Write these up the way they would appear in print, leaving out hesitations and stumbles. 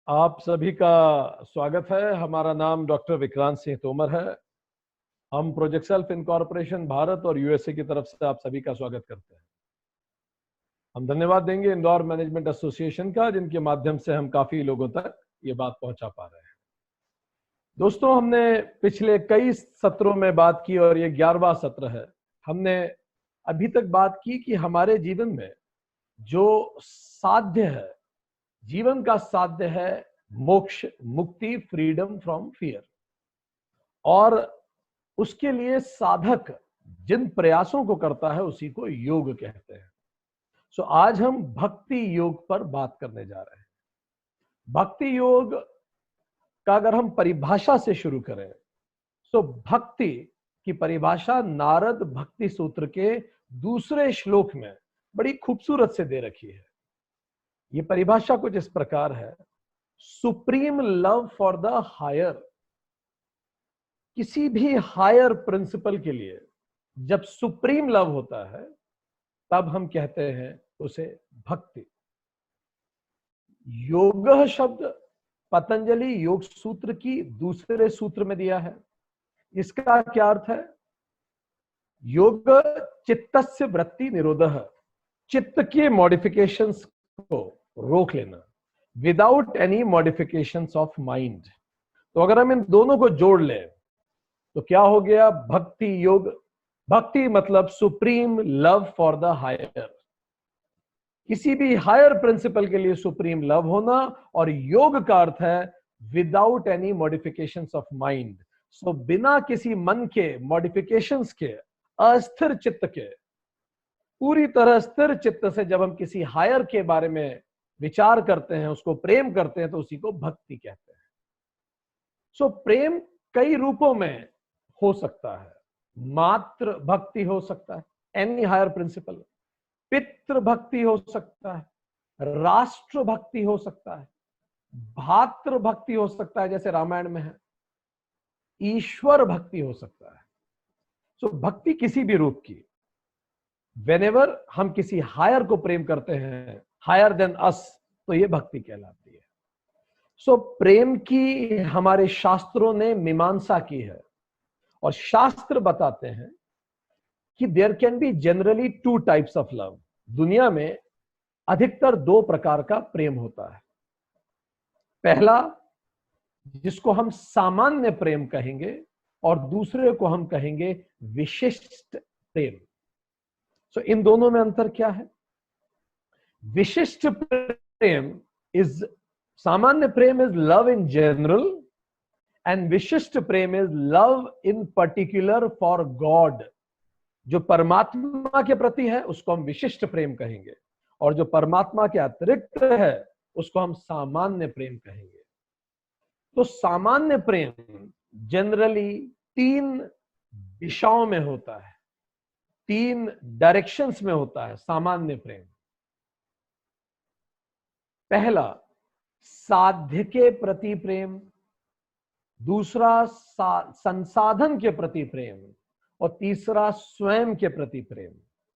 आप सभी का स्वागत है। हमारा नाम डॉक्टर विक्रांत सिंह तोमर है। हम प्रोजेक्ट सेल्फ इनकॉर्पोरेशन भारत और यूएसए की तरफ से आप सभी का स्वागत करते हैं। हम धन्यवाद देंगे इंदौर मैनेजमेंट एसोसिएशन का, जिनके माध्यम से हम काफी लोगों तक ये बात पहुंचा पा रहे हैं। दोस्तों, हमने पिछले कई सत्रों में बात की और ये 11वां सत्र है। हमने अभी तक बात की कि हमारे जीवन में जो साध्य है, जीवन का साध्य है मोक्ष, मुक्ति, फ्रीडम फ्रॉम फियर। और उसके लिए साधक जिन प्रयासों को करता है उसी को योग कहते हैं। सो आज हम भक्ति योग पर बात करने जा रहे हैं। भक्ति योग का अगर हम परिभाषा से शुरू करें तो भक्ति की परिभाषा नारद भक्ति सूत्र के दूसरे श्लोक में बड़ी खूबसूरत से दे रखी है। ये परिभाषा कुछ इस प्रकार है: supreme love for the higher. किसी भी हायर प्रिंसिपल के लिए जब सुप्रीम लव होता है तब हम कहते हैं उसे भक्ति। योग शब्द पतंजलि योग सूत्र की दूसरे सूत्र में दिया है। इसका क्या अर्थ है? योग चित्तस्य वृत्ति निरोधः, चित्त के मॉडिफिकेशंस को रोक लेना, without any modifications of mind. तो अगर हम इन दोनों को जोड़ लें तो क्या हो गया? भक्ति योग। भक्ति मतलब supreme love for the higher, किसी भी हायर प्रिंसिपल के लिए सुप्रीम लव होना। और योग का अर्थ है without any modifications of mind. So बिना किसी मन के मॉडिफिकेशंस के, अस्थिर चित्त के, पूरी तरह स्थिर चित्त से जब हम किसी हायर के बारे में विचार करते हैं, उसको प्रेम करते हैं, तो उसी को भक्ति कहते हैं। सो प्रेम कई रूपों में हो सकता है। मात्र भक्ति हो सकता है, एनी हायर प्रिंसिपल। पितृ भक्ति हो सकता है, राष्ट्र भक्ति हो सकता है, भातृ भक्ति हो सकता है जैसे रामायण में है, ईश्वर भक्ति हो सकता है। सो भक्ति किसी भी रूप की, वेनेवर हम किसी हायर को प्रेम करते हैं, हायर देन अस, तो ये भक्ति कहलाती है। सो प्रेम की हमारे शास्त्रों ने मीमांसा की है और शास्त्र बताते हैं कि there can be generally two types of love. दुनिया में अधिकतर दो प्रकार का प्रेम होता है। पहला, जिसको हम सामान्य प्रेम कहेंगे, और दूसरे को हम कहेंगे विशिष्ट प्रेम। सो इन दोनों में अंतर क्या है? विशिष्ट प्रेम इज, सामान्य प्रेम is love in general and विशिष्ट प्रेम is love in particular for God. जो परमात्मा के प्रति है उसको हम विशिष्ट प्रेम कहेंगे, और जो परमात्मा के अतिरिक्त है उसको हम सामान्य प्रेम कहेंगे। तो सामान्य प्रेम जनरली तीन दिशाओं में होता है, तीन डायरेक्शंस में होता है सामान्य प्रेम। पहला, साध्य के प्रति प्रेम। दूसरा, संसाधन के प्रति प्रेम। और तीसरा, स्वयं के प्रति प्रेम।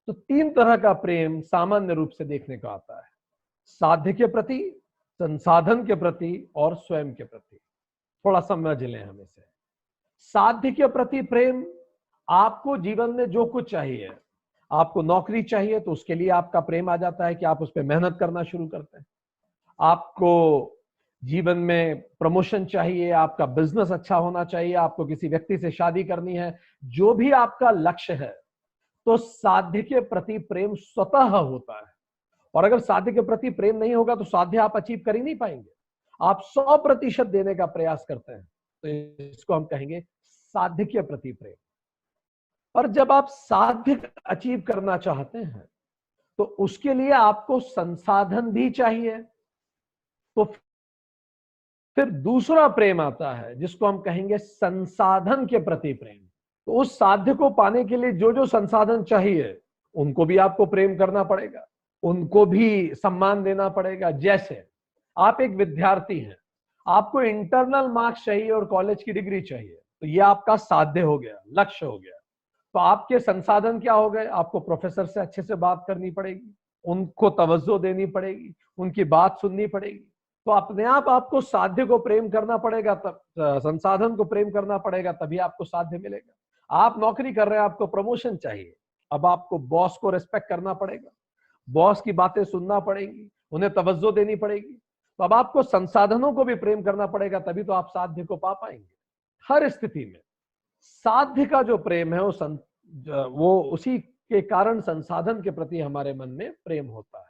तो तीन तरह का प्रेम सामान्य रूप से देखने को आता है: साध्य के प्रति, संसाधन के प्रति और स्वयं के प्रति। थोड़ा समझ लें हम इसे। साध्य के प्रति प्रेम, आपको जीवन में जो कुछ चाहिए, आपको नौकरी चाहिए तो उसके लिए आपका प्रेम आ जाता है कि आप उस पर मेहनत करना शुरू करते हैं। आपको जीवन में प्रमोशन चाहिए, आपका बिजनेस अच्छा होना चाहिए, आपको किसी व्यक्ति से शादी करनी है, जो भी आपका लक्ष्य है, तो साध्य के प्रति प्रेम स्वतः होता है। और अगर साध्य के प्रति प्रेम नहीं होगा तो साध्य आप अचीव कर ही नहीं पाएंगे। आप 100% देने का प्रयास करते हैं तो इसको हम कहेंगे साध्य के प्रति प्रेम। और जब आप साध्य अचीव करना चाहते हैं तो उसके लिए आपको संसाधन भी चाहिए। तो फिर दूसरा प्रेम आता है जिसको हम कहेंगे संसाधन के प्रति प्रेम। तो उस साध्य को पाने के लिए जो जो संसाधन चाहिए उनको भी आपको प्रेम करना पड़ेगा, उनको भी सम्मान देना पड़ेगा। जैसे आप एक विद्यार्थी हैं, आपको इंटरनल मार्क्स चाहिए और कॉलेज की डिग्री चाहिए, तो ये आपका साध्य हो गया, लक्ष्य हो गया। तो आपके संसाधन क्या हो गए? आपको प्रोफेसर से अच्छे से बात करनी पड़ेगी, उनको तवज्जो देनी पड़ेगी, उनकी बात सुननी पड़ेगी। तो अपने आप आपको साध्य को प्रेम करना पड़ेगा, तब संसाधन को प्रेम करना पड़ेगा, तभी आपको साध्य मिलेगा। आप नौकरी कर रहे हैं, आपको प्रमोशन चाहिए, अब आपको बॉस को रिस्पेक्ट करना पड़ेगा, बॉस की बातें सुनना पड़ेगी, उन्हें तवज्जो देनी पड़ेगी। तो अब आपको संसाधनों को भी प्रेम करना पड़ेगा, तभी तो आप साध्य को पा पाएंगे। हर स्थिति में साध्य का जो प्रेम है वो उसी के कारण संसाधन के प्रति हमारे मन में प्रेम होता है।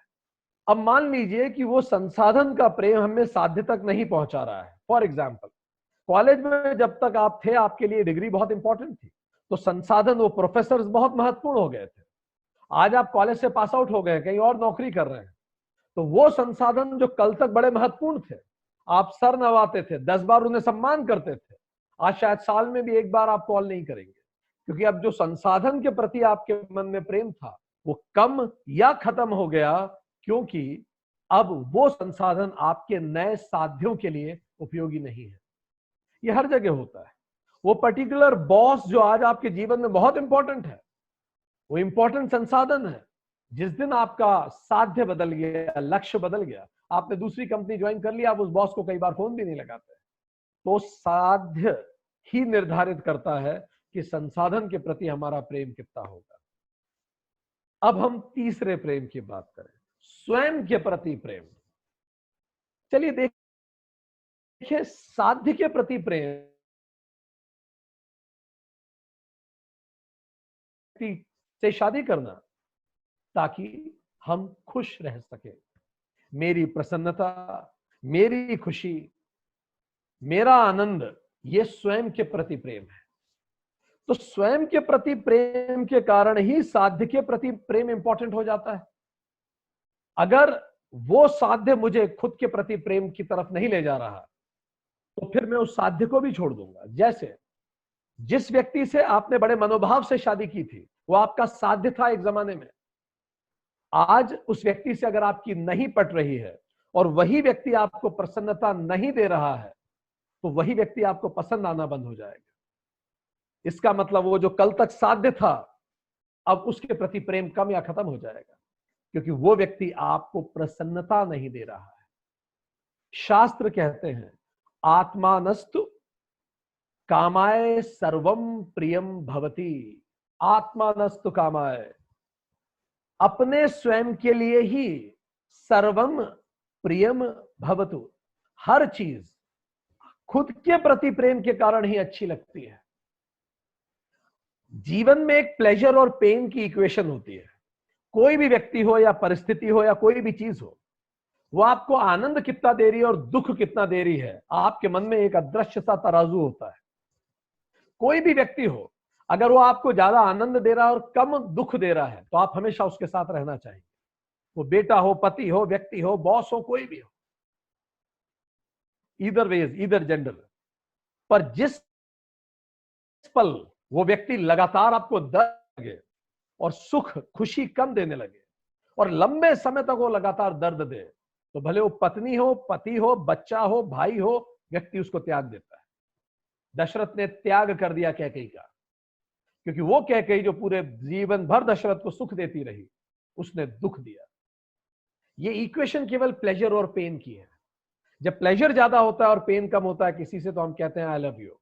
अब मान लीजिए कि वो संसाधन का प्रेम हमें साध्य तक नहीं पहुंचा रहा है। फॉर एग्जाम्पल, कॉलेज में जब तक आप थे, आपके लिए डिग्री बहुत इंपॉर्टेंट थी, तो संसाधन, वो प्रोफेसर बहुत महत्वपूर्ण हो गए थे। आज आप कॉलेज से पास आउट हो गए, कहीं और नौकरी कर रहे हैं, तो वो संसाधन जो कल तक बड़े महत्वपूर्ण थे, आप सर नवाते थे, 10 बार उन्हें सम्मान करते थे, आज शायद साल में भी एक बार आप कॉल नहीं करेंगे, क्योंकि अब जो संसाधन के प्रति आपके मन में प्रेम था वो कम या खत्म हो गया, क्योंकि अब वो संसाधन आपके नए साध्यों के लिए उपयोगी नहीं है। ये हर जगह होता है। वो पर्टिकुलर बॉस जो आज आपके जीवन में बहुत इंपॉर्टेंट है, वो इंपॉर्टेंट संसाधन है, जिस दिन आपका साध्य बदल गया, लक्ष्य बदल गया, आपने दूसरी कंपनी ज्वाइन कर लिया, आप उस बॉस को कई बार फोन भी नहीं लगाते, तो साध्य ही निर्धारित करता है कि संसाधन के प्रति हमारा प्रेम कितना होगा। अब हम तीसरे प्रेम की बात करें, स्वयं के प्रति प्रेम। चलिए देखिए, साध्य के प्रति प्रेम से शादी करना ताकि हम खुश रह सके, मेरी प्रसन्नता, मेरी खुशी, मेरा आनंद, ये स्वयं के प्रति प्रेम है। तो स्वयं के प्रति प्रेम के कारण ही साध्य के प्रति प्रेम इंपॉर्टेंट हो जाता है। अगर वो साध्य मुझे खुद के प्रति प्रेम की तरफ नहीं ले जा रहा, तो फिर मैं उस साध्य को भी छोड़ दूंगा। जैसे जिस व्यक्ति से आपने बड़े मनोभाव से शादी की थी, वो आपका साध्य था एक जमाने में, आज उस व्यक्ति से अगर आपकी नहीं पट रही है और वही व्यक्ति आपको प्रसन्नता नहीं दे रहा है, तो वही व्यक्ति आपको पसंद आना बंद हो जाएगा। इसका मतलब वो जो कल तक साध्य था, अब उसके प्रति प्रेम कम या खत्म हो जाएगा, क्योंकि वो व्यक्ति आपको प्रसन्नता नहीं दे रहा है। शास्त्र कहते हैं, आत्मानस्तु कामाय सर्वम प्रियम भवति। आत्मानस्तु कामाय, अपने स्वयं के लिए ही सर्वम प्रियम भवतु, हर चीज खुद के प्रति प्रेम के कारण ही अच्छी लगती है। जीवन में एक प्लेजर और पेन की इक्वेशन होती है। कोई भी व्यक्ति हो या परिस्थिति हो या कोई भी चीज हो, वो आपको आनंद कितना दे रही है और दुख कितना दे रही है, आपके मन में एक अदृश्य सा तराजू होता है। कोई भी व्यक्ति हो, अगर वो आपको ज्यादा आनंद दे रहा है और कम दुख दे रहा है, तो आप हमेशा उसके साथ रहना चाहिए। वो बेटा हो, पति हो, व्यक्ति हो, बॉस हो, कोई भी हो, ईदर वेज, ईदर जेंडर। पर जिस पल वो व्यक्ति लगातार आपको दर्द लगे और सुख खुशी कम देने लगे और लंबे समय तक वो लगातार दर्द दे, तो भले वो पत्नी हो, पति हो, बच्चा हो, भाई हो, व्यक्ति उसको त्याग देता है। दशरथ ने त्याग कर दिया कैकेयी का, क्योंकि वो कैकेयी जो पूरे जीवन भर दशरथ को सुख देती रही, उसने दुख दिया। ये इक्वेशन केवल प्लेजर और पेन की है। जब प्लेजर ज्यादा होता है और पेन कम होता है किसी से, तो हम कहते हैं आई लव यू।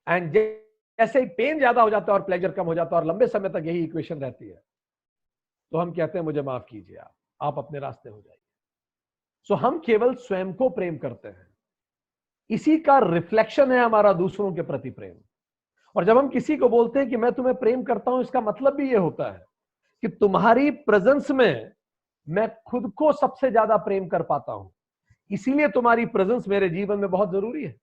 एंड जैसे ही पेन ज्यादा हो जाता है और प्लेजर कम हो जाता है और लंबे समय तक यही इक्वेशन रहती है, तो हम कहते हैं मुझे माफ कीजिए, आप अपने रास्ते हो जाइए। सो हम केवल स्वयं को प्रेम करते हैं। इसी का रिफ्लेक्शन है हमारा दूसरों के प्रति प्रेम। और जब हम किसी को बोलते हैं कि मैं तुम्हें प्रेम करता हूं, इसका मतलब भी ये होता है कि तुम्हारी प्रेजेंस में मैं खुद को सबसे ज्यादा प्रेम कर पाता हूं, इसीलिए तुम्हारी प्रेजेंस मेरे जीवन में बहुत जरूरी है,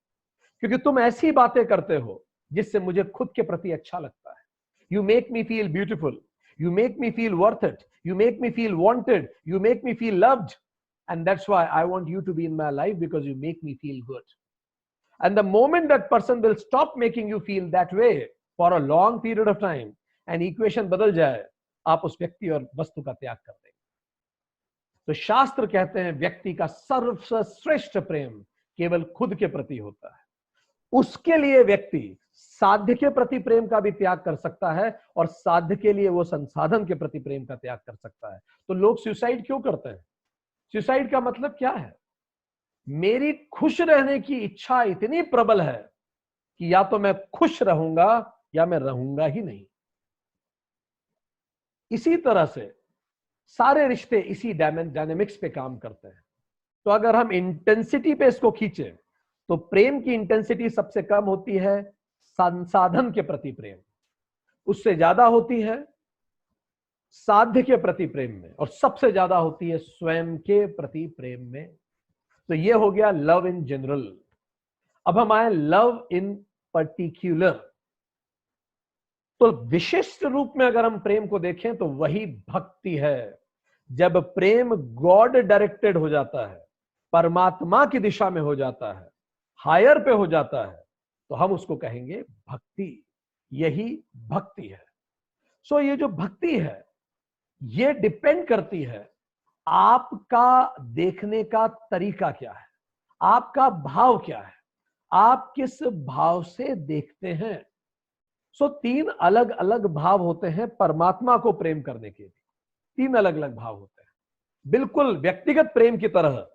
क्योंकि तुम ऐसी बातें करते हो जिससे मुझे खुद के प्रति अच्छा लगता है। You make me feel beautiful, you make me feel worth it, you make me feel wanted, you make me feel loved, and that's why I want you to be in my life, because you make me feel good. And the moment that person will stop making you feel that way for a long period of time, and equation बदल जाए, आप उस व्यक्ति और वस्तु का त्याग कर देंगे। तो शास्त्र कहते हैं व्यक्ति का सर्वश्रेष्ठ प्रेम केवल खुद के प्रति होता है। उसके लिए व्यक्ति साध्य के प्रति प्रेम का भी त्याग कर सकता है, और साध्य के लिए वो संसाधन के प्रति प्रेम का त्याग कर सकता है। तो लोग सुसाइड क्यों करते हैं? सुसाइड का मतलब क्या है? मेरी खुश रहने की इच्छा इतनी प्रबल है कि या तो मैं खुश रहूंगा या मैं रहूंगा ही नहीं। इसी तरह से सारे रिश्ते इसी डायनेमिक्स पे काम करते हैं। तो अगर हम इंटेंसिटी पे इसको खींचे तो प्रेम की इंटेंसिटी सबसे कम होती है संसाधन के प्रति प्रेम, उससे ज्यादा होती है साध्य के प्रति प्रेम में, और सबसे ज्यादा होती है स्वयं के प्रति प्रेम में। तो ये हो गया लव इन जनरल। अब हम आए लव इन पर्टिकुलर। तो विशिष्ट रूप में अगर हम प्रेम को देखें तो वही भक्ति है। जब प्रेम गॉड डायरेक्टेड हो जाता है, परमात्मा की दिशा में हो जाता है, हायर पे हो जाता है, तो हम उसको कहेंगे भक्ति। यही भक्ति है। सो ये जो भक्ति है ये डिपेंड करती है आपका देखने का तरीका क्या है, आपका भाव क्या है, आप किस भाव से देखते हैं। सो तीन अलग अलग भाव होते हैं परमात्मा को प्रेम करने के लिए। तीन अलग अलग भाव होते हैं। बिल्कुल व्यक्तिगत प्रेम की तरह,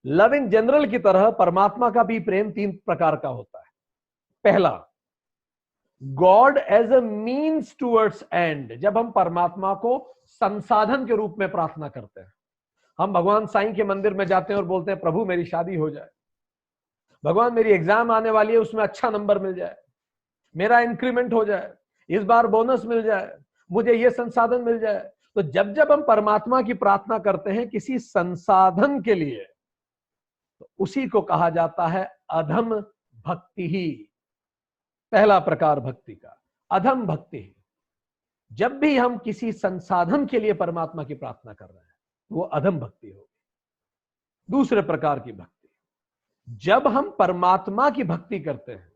लव इन जनरल की तरह परमात्मा का भी प्रेम तीन प्रकार का होता है। पहला, God as a means towards end. जब हम परमात्मा को संसाधन के रूप में प्रार्थना करते हैं, हम भगवान साईं के मंदिर में जाते हैं और बोलते हैं प्रभु मेरी शादी हो जाए, भगवान मेरी एग्जाम आने वाली है उसमें अच्छा नंबर मिल जाए, मेरा इंक्रीमेंट हो जाए, इस बार बोनस मिल जाए, मुझे ये संसाधन मिल जाए। तो जब जब हम परमात्मा की प्रार्थना करते हैं किसी संसाधन के लिए, तो उसी को कहा जाता है अधम भक्ति ही। पहला प्रकार भक्ति का अधम भक्ति ही। जब भी हम किसी संसाधन के लिए परमात्मा की प्रार्थना कर रहे हैं वो अधम भक्ति होगी। दूसरे प्रकार की भक्ति, जब हम परमात्मा की भक्ति करते हैं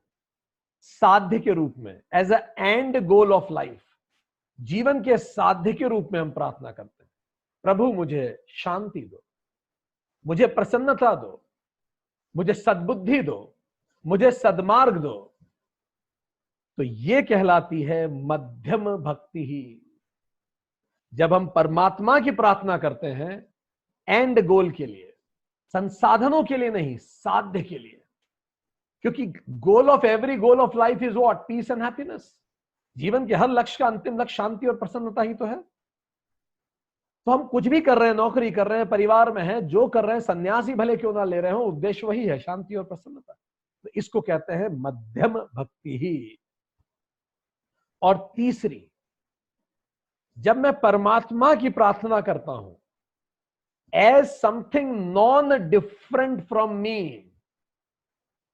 साध्य के रूप में, as a end goal of life, जीवन के साध्य के रूप में हम प्रार्थना करते हैं, प्रभु मुझे शांति दो, मुझे प्रसन्नता दो, मुझे सद्बुद्धि दो, मुझे सद्मार्ग दो, तो ये कहलाती है मध्यम भक्ति ही। जब हम परमात्मा की प्रार्थना करते हैं एंड गोल के लिए, संसाधनों के लिए नहीं, साध्य के लिए, क्योंकि goal of every goal of life is what? Peace and happiness. जीवन के हर लक्ष्य का अंतिम लक्ष्य शांति और प्रसन्नता ही तो है। तो हम कुछ भी कर रहे हैं, नौकरी कर रहे हैं, परिवार में हैं, जो कर रहे हैं, सन्यासी भले क्यों ना ले रहे हो, उद्देश्य वही है, शांति और प्रसन्नता। तो इसको कहते हैं मध्यम भक्ति ही। और तीसरी, जब मैं परमात्मा की प्रार्थना करता हूं as something non different from me,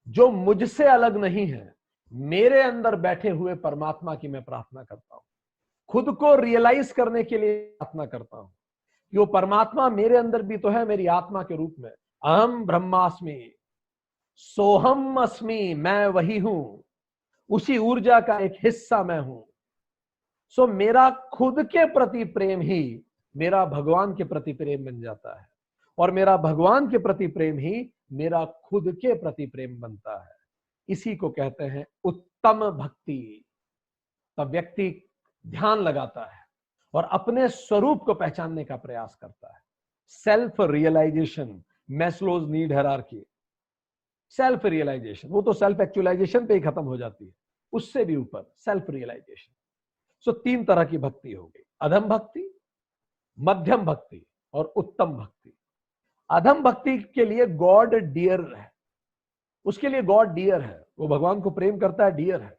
जो मुझसे अलग नहीं है, मेरे अंदर बैठे हुए परमात्मा की मैं प्रार्थना करता हूं, खुद को रियलाइज करने के लिए प्रार्थना करता हूं कि वो परमात्मा मेरे अंदर भी तो है, मेरी आत्मा के रूप में। अहम ब्रह्मास्मि सोहम अस्मि, मैं वही हूं, उसी ऊर्जा का एक हिस्सा मैं हूं। सो मेरा खुद के प्रति प्रेम ही मेरा भगवान के प्रति प्रेम बन जाता है, और मेरा भगवान के प्रति प्रेम ही मेरा खुद के प्रति प्रेम बनता है। इसी को कहते हैं उत्तम भक्ति। तब व्यक्ति ध्यान लगाता है और अपने स्वरूप को पहचानने का प्रयास करता है। Self realisation, Maslow's need hierarchy. Self realisation, वो तो सेल्फ एक्चुअलाइजेशन पे ही खत्म हो जाती है, उससे भी ऊपर सेल्फ रियलाइजेशन। सो तीन तरह की भक्ति हो गई, अधम भक्ति, मध्यम भक्ति और उत्तम भक्ति। अधम भक्ति के लिए गॉड डियर है, उसके लिए गॉड डियर है, वो भगवान को प्रेम करता है, डियर है,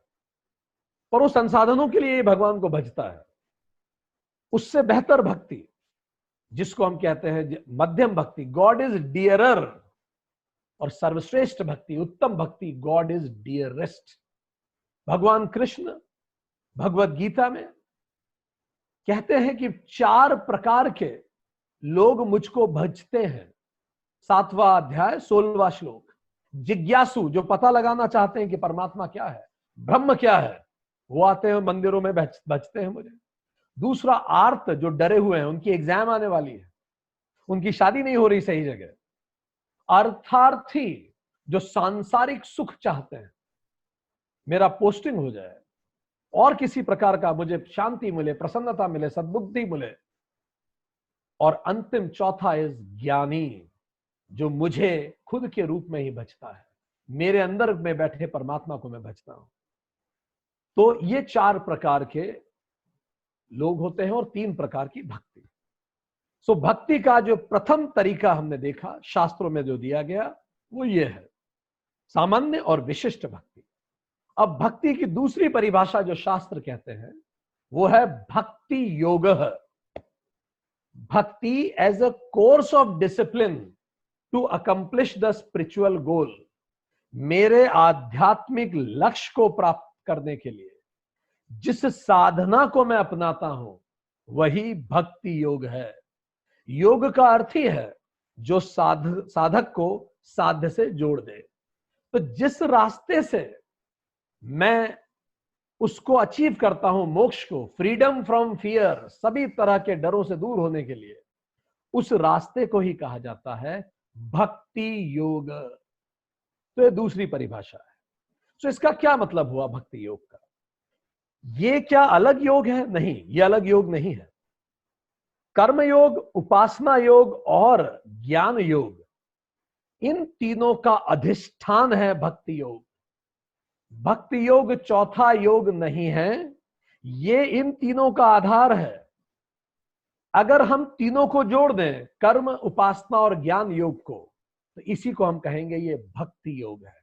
पर वो संसाधनों के लिए भगवान को भजता है। उससे बेहतर भक्ति जिसको हम कहते हैं मध्यम भक्ति, गॉड इज डियरर, और सर्वश्रेष्ठ भक्ति, उत्तम भक्ति, गॉड इज डियरेस्ट। भगवान कृष्ण भगवत गीता में कहते हैं कि 4 प्रकार के लोग मुझको भजते हैं। 7वां अध्याय 16वां श्लोक। जिज्ञासु, जो पता लगाना चाहते हैं कि परमात्मा क्या है, ब्रह्म क्या है, वो आते हैं मंदिरों में भजते हैं मुझे। दूसरा, आर्त, जो डरे हुए हैं, उनकी एग्जाम आने वाली है, उनकी शादी नहीं हो रही सही जगह। अर्थार्थी, जो सांसारिक सुख चाहते हैं, मेरा पोस्टिंग हो जाए और किसी प्रकार का मुझे शांति मिले, प्रसन्नता मिले, सद्बुद्धि मिले। और अंतिम चौथा इज ज्ञानी, जो मुझे खुद के रूप में ही भजता है, मेरे अंदर में बैठे परमात्मा को मैं भजता हूं। तो ये 4 प्रकार के लोग होते हैं और 3 प्रकार की भक्ति। सो भक्ति का जो प्रथम तरीका हमने देखा शास्त्रों में जो दिया गया वो ये है, सामान्य और विशिष्ट भक्ति। अब भक्ति की दूसरी परिभाषा जो शास्त्र कहते हैं वो है भक्ति योग। भक्ति as a course of discipline to accomplish the spiritual goal, मेरे आध्यात्मिक लक्ष्य को प्राप्त करने के लिए जिस साधना को मैं अपनाता हूं वही भक्ति योग है। योग का अर्थ ही है जो साधक को साध्य से जोड़ दे। तो जिस रास्ते से मैं उसको अचीव करता हूं, मोक्ष को, फ्रीडम फ्रॉम फियर, सभी तरह के डरों से दूर होने के लिए, उस रास्ते को ही कहा जाता है भक्ति योग। तो ये दूसरी परिभाषा है। तो इसका क्या मतलब हुआ भक्ति योग का? ये क्या अलग योग है? नहीं, ये अलग योग नहीं है। कर्म योग, उपासना योग और ज्ञान योग, इन तीनों का अधिष्ठान है भक्ति योग। भक्ति योग चौथा योग नहीं है, ये इन तीनों का आधार है। अगर हम तीनों को जोड़ दें, कर्म, उपासना और ज्ञान योग को, तो इसी को हम कहेंगे ये भक्ति योग है।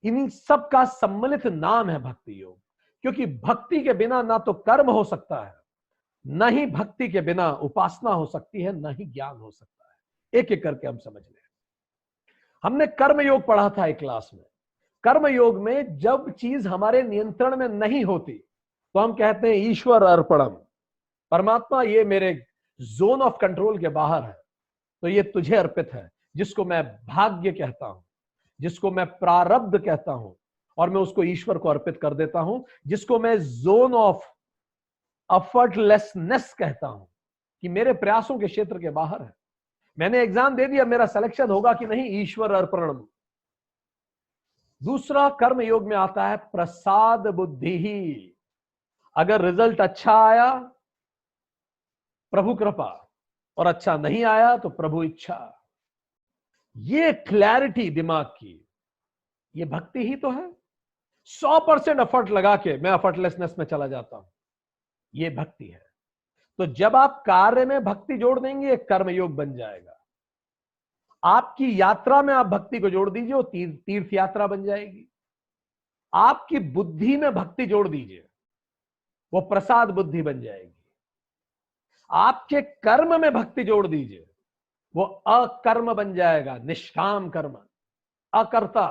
इन सब का सम्मिलित नाम है भक्ति योग, क्योंकि भक्ति के बिना ना तो कर्म हो सकता है, न ही भक्ति के बिना उपासना हो सकती है, न ही ज्ञान हो सकता है। एक एक करके हम समझ लें। हमने कर्म योग पढ़ा था एक क्लास में। कर्म योग में जब चीज हमारे नियंत्रण में नहीं होती तो हम कहते हैं ईश्वर अर्पणम, परमात्मा ये मेरे जोन ऑफ कंट्रोल के बाहर है, तो ये तुझे अर्पित है। जिसको मैं भाग्य कहता हूं, जिसको मैं प्रारब्ध कहता हूं, और मैं उसको ईश्वर को अर्पित कर देता हूं। जिसको मैं जोन ऑफ एफर्टलेसनेस कहता हूं, कि मेरे प्रयासों के क्षेत्र के बाहर है, मैंने एग्जाम दे दिया, मेरा सिलेक्शन होगा कि नहीं, ईश्वर अर्पणम। दूसरा कर्म योग में आता है प्रसाद बुद्धि ही। अगर रिजल्ट अच्छा आया प्रभु कृपा, और अच्छा नहीं आया तो प्रभु इच्छा। ये क्लैरिटी दिमाग की, ये भक्ति ही तो है। 100% एफर्ट लगा के मैं एफर्टलेसनेस में चला जाता हूं, ये भक्ति है। तो जब आप कार्य में भक्ति जोड़ देंगे, एक कर्म योग बन जाएगा। आपकी यात्रा में आप भक्ति को जोड़ दीजिए, वो तीर्थ यात्रा बन जाएगी। आपकी बुद्धि में भक्ति जोड़ दीजिए, वो प्रसाद बुद्धि बन जाएगी। आपके कर्म में भक्ति जोड़ दीजिए, वो अकर्म बन जाएगा, निष्काम कर्म, अकर्ता।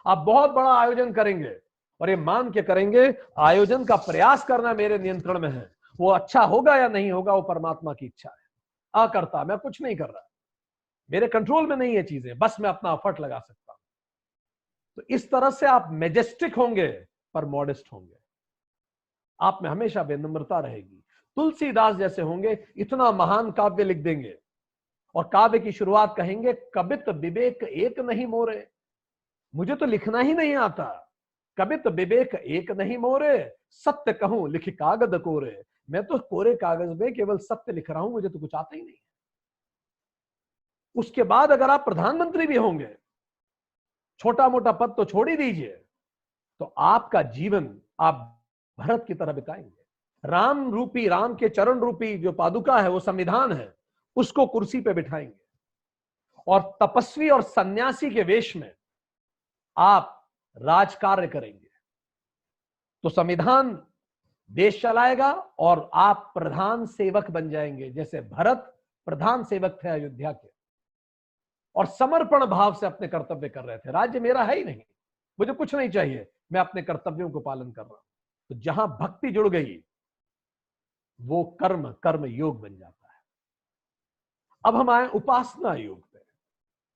आप बहुत बड़ा आयोजन करेंगे और ये मान के करेंगे आयोजन का प्रयास करना मेरे नियंत्रण में है, वो अच्छा होगा या नहीं होगा वो परमात्मा की इच्छा है। अकर्ता, मैं कुछ नहीं कर रहा, मेरे कंट्रोल में नहीं है चीजें, बस मैं अपना एफर्ट लगा सकता हूं। तो इस तरह से आप मेजेस्टिक होंगे पर मॉडेस्ट होंगे। आप में हमेशा विनम्रता रहेगी। तुलसीदास जैसे होंगे, इतना महान काव्य लिख देंगे और काव्य की शुरुआत कहेंगे कबित विवेक एक नहीं मोरे। मुझे तो लिखना ही नहीं आता, कबित विवेक एक नहीं मोरे, सत्य कहूं लिख कागज कोरे। मैं तो कोरे कागज में केवल सत्य लिख रहा हूं, मुझे तो कुछ आता ही नहीं। उसके बाद अगर आप प्रधानमंत्री भी होंगे, छोटा मोटा पद तो छोड़ ही दीजिए, तो आपका जीवन आप भरत की तरह बिताएंगे। राम रूपी, राम के चरण रूपी जो पादुका है, वो संविधान है, उसको कुर्सी पे बिठाएंगे और तपस्वी और सन्यासी के वेश में आप राजकार्य करेंगे। तो संविधान देश चलाएगा और आप प्रधान सेवक बन जाएंगे, जैसे भरत प्रधान सेवक थे अयोध्या के और समर्पण भाव से अपने कर्तव्य कर रहे थे। राज्य मेरा है ही नहीं, मुझे कुछ नहीं चाहिए, मैं अपने कर्तव्यों को पालन कर रहा हूं। तो जहां भक्ति जुड़ गई वो कर्म, कर्म योग बन जाता है। अब हम आए उपासना योग पे।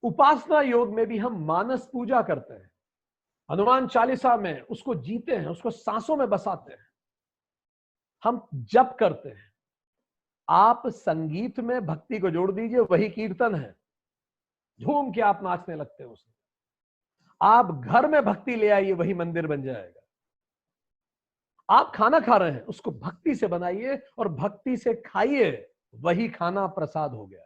उपासना योग में भी हम मानस पूजा करते हैं, हनुमान चालीसा में उसको जीते हैं, उसको सांसों में बसाते हैं, हम जप करते हैं। आप संगीत में भक्ति को जोड़ दीजिए, वही कीर्तन है, झूम के आप नाचने लगते हैं उसमें। आप घर में भक्ति ले आइए, वही मंदिर बन जाएगा। आप खाना खा रहे हैं, उसको भक्ति से बनाइए और भक्ति से खाइए, वही खाना प्रसाद हो गया।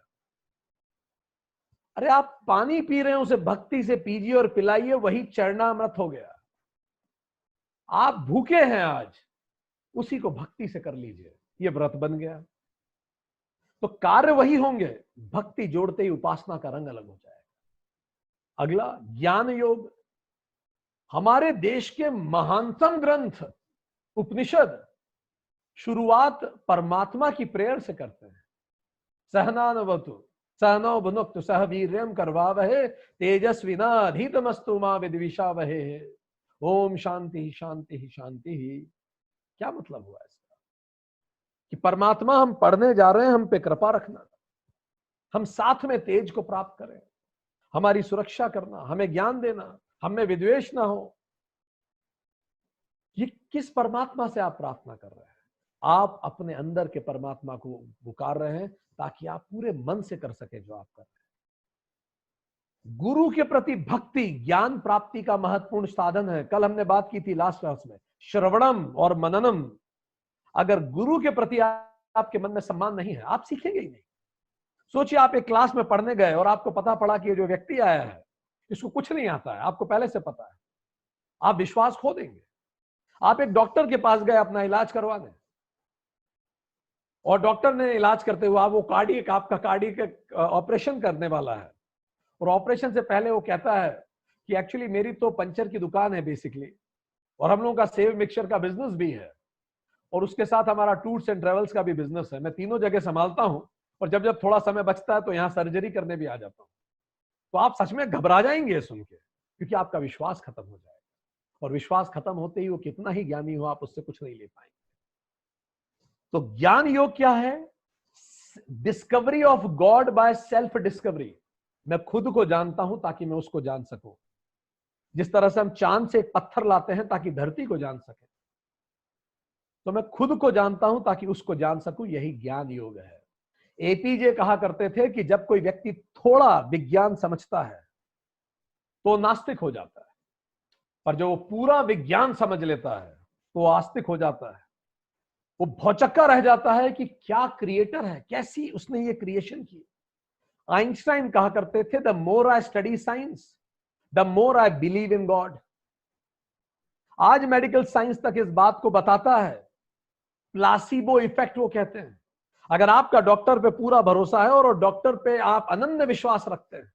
अरे आप पानी पी रहे हैं, उसे भक्ति से पीजिए और पिलाइए, वही चरणामृत हो गया। आप भूखे हैं आज, उसी को भक्ति से कर लीजिए, ये व्रत बन गया। तो कार्य वही होंगे, भक्ति जोड़ते ही उपासना का रंग अलग हो जाएगा। अगला ज्ञान योग। हमारे देश के महानतम ग्रंथ उपनिषद शुरुआत परमात्मा की प्रेयर से करते हैं। सहनानवतु सहनौ भुनक्तु सह वीर्यं करवावहे तेजस्विनाधीतमस्तु मा विद्विषावहे। ओम शांति शांति शांति। क्या मतलब हुआ इसका? कि परमात्मा हम पढ़ने जा रहे हैं, हम पे कृपा रखना, हम साथ में तेज को प्राप्त करें, हमारी सुरक्षा करना, हमें ज्ञान देना, हमें विद्वेष ना हो। ये किस परमात्मा से आप प्रार्थना कर रहे हैं? आप अपने अंदर के परमात्मा को पुकार रहे हैं ताकि आप पूरे मन से कर सके जो आप कर रहे हैं। गुरु के प्रति भक्ति ज्ञान प्राप्ति का महत्वपूर्ण साधन है। कल हमने बात की थी लास्ट क्लास में, श्रवणम और मननम। अगर गुरु के प्रति आपके मन में सम्मान नहीं है, आप सीखेंगे ही नहीं। सोचिए आप एक क्लास में पढ़ने गए और आपको पता पड़ा कि ये जो व्यक्ति आया है इसको कुछ नहीं आता है, आपको पहले से पता है, आप विश्वास खो देंगे। आप एक डॉक्टर के पास गए अपना इलाज करवाने, और डॉक्टर ने इलाज करते हुए वो आपका कार्डियक ऑपरेशन करने वाला है, और ऑपरेशन से पहले वो कहता है कि एक्चुअली मेरी तो पंचर की दुकान है बेसिकली, और हम लोगों का सेव मिक्सचर का बिजनेस भी है, और उसके साथ हमारा टूर्स एंड ट्रेवल्स का भी बिजनेस है। मैं तीनों जगह संभालता हूं, और जब जब थोड़ा समय बचता है तो यहाँ सर्जरी करने भी आ जाता हूँ। तो आप सच में घबरा जाएंगे सुन के, क्योंकि आपका विश्वास खत्म हो जाएगा, और विश्वास खत्म होते ही वो कितना ही ज्ञानी हो, आप उससे कुछ नहीं ले पाएंगे। तो ज्ञान योग क्या है? Discovery of God by self discovery. मैं खुद को जानता हूं ताकि मैं उसको जान सकूं। जिस तरह से हम चांद से एक पत्थर लाते हैं ताकि धरती को जान सके, तो मैं खुद को जानता हूं ताकि उसको जान सकूं। यही ज्ञान योग है। एपीजे कहा करते थे कि जब कोई व्यक्ति थोड़ा विज्ञान समझता है तो नास्तिक हो जाता है, पर जो वो पूरा विज्ञान समझ लेता है तो आस्तिक हो जाता है। वो भौचक्का रह जाता है कि क्या क्रिएटर है, कैसी उसने ये क्रिएशन की। आइंस्टाइन कहा करते थे, the more I study science the more I believe in God. आज मेडिकल साइंस तक इस बात को बताता है, प्लासिबो इफेक्ट वो कहते हैं। अगर आपका डॉक्टर पे पूरा भरोसा है और डॉक्टर पे आप अनन्य विश्वास रखते हैं,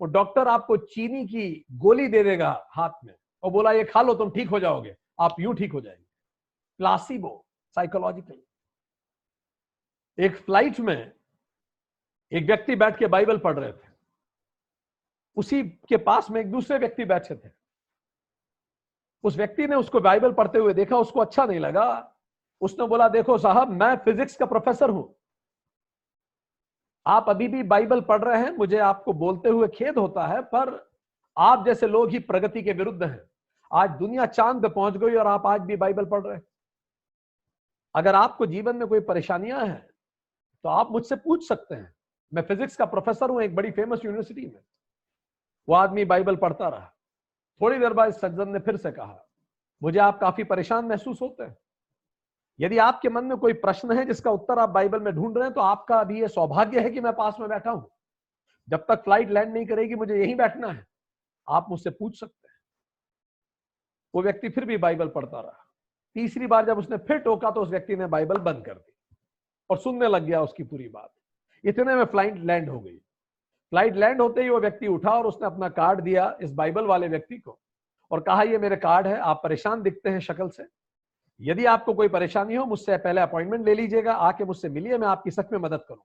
वो डॉक्टर आपको चीनी की गोली दे देगा हाथ में और बोला ये खा लो तुम ठीक हो जाओगे, आप यूं ठीक हो जाएंगे। Placebo, psychological. एक फ्लाइट में एक व्यक्ति बैठ के बाइबल पढ़ रहे थे, उसी के पास में एक दूसरे व्यक्ति बैठे थे। उस व्यक्ति ने उसको बाइबल पढ़ते हुए देखा, उसको अच्छा नहीं लगा। उसने बोला देखो साहब, मैं फिजिक्स का प्रोफेसर हूं, आप अभी भी बाइबल पढ़ रहे हैं, मुझे आपको बोलते हुए खेद होता है, पर आप जैसे लोग ही प्रगति के विरुद्ध हैं। आज दुनिया चांद पे पहुंच गई और आप आज भी बाइबल पढ़ रहे हैं। अगर आपको जीवन में कोई परेशानियां हैं तो आप मुझसे पूछ सकते हैं। मैं फिजिक्स का प्रोफेसर हूं एक बड़ी फेमस यूनिवर्सिटी में। वो आदमी बाइबल पढ़ता रहा। थोड़ी देर बाद सज्जन ने फिर से कहा, मुझे आप काफी परेशान महसूस होते हैं। यदि आपके मन में कोई प्रश्न है जिसका उत्तर आप बाइबल में ढूंढ रहे हैं, तो आपका अभी ये सौभाग्य है कि मैं पास में बैठा हूं। जब तक फ्लाइट लैंड नहीं करेगी मुझे यहीं बैठना है, आप मुझसे पूछ सकते हैं। वो व्यक्ति फिर भी बाइबल पढ़ता रहा। तीसरी बार जब उसने फिर टोका तो उस व्यक्ति ने बाइबल बंद कर दी और सुनने लग गया उसकी पूरी बात। इतने में फ्लाइट लैंड हो गई। फ्लाइट लैंड होते ही वो व्यक्ति उठा और उसने अपना कार्ड दिया इस बाइबल वाले व्यक्ति को और कहा, ये मेरे कार्ड है, आप परेशान दिखते हैं शक्ल से, यदि आपको कोई परेशानी हो मुझसे पहले अपॉइंटमेंट ले लीजिएगा, आके मुझसे मिलिए, मैं आपकी सच में मदद करूं।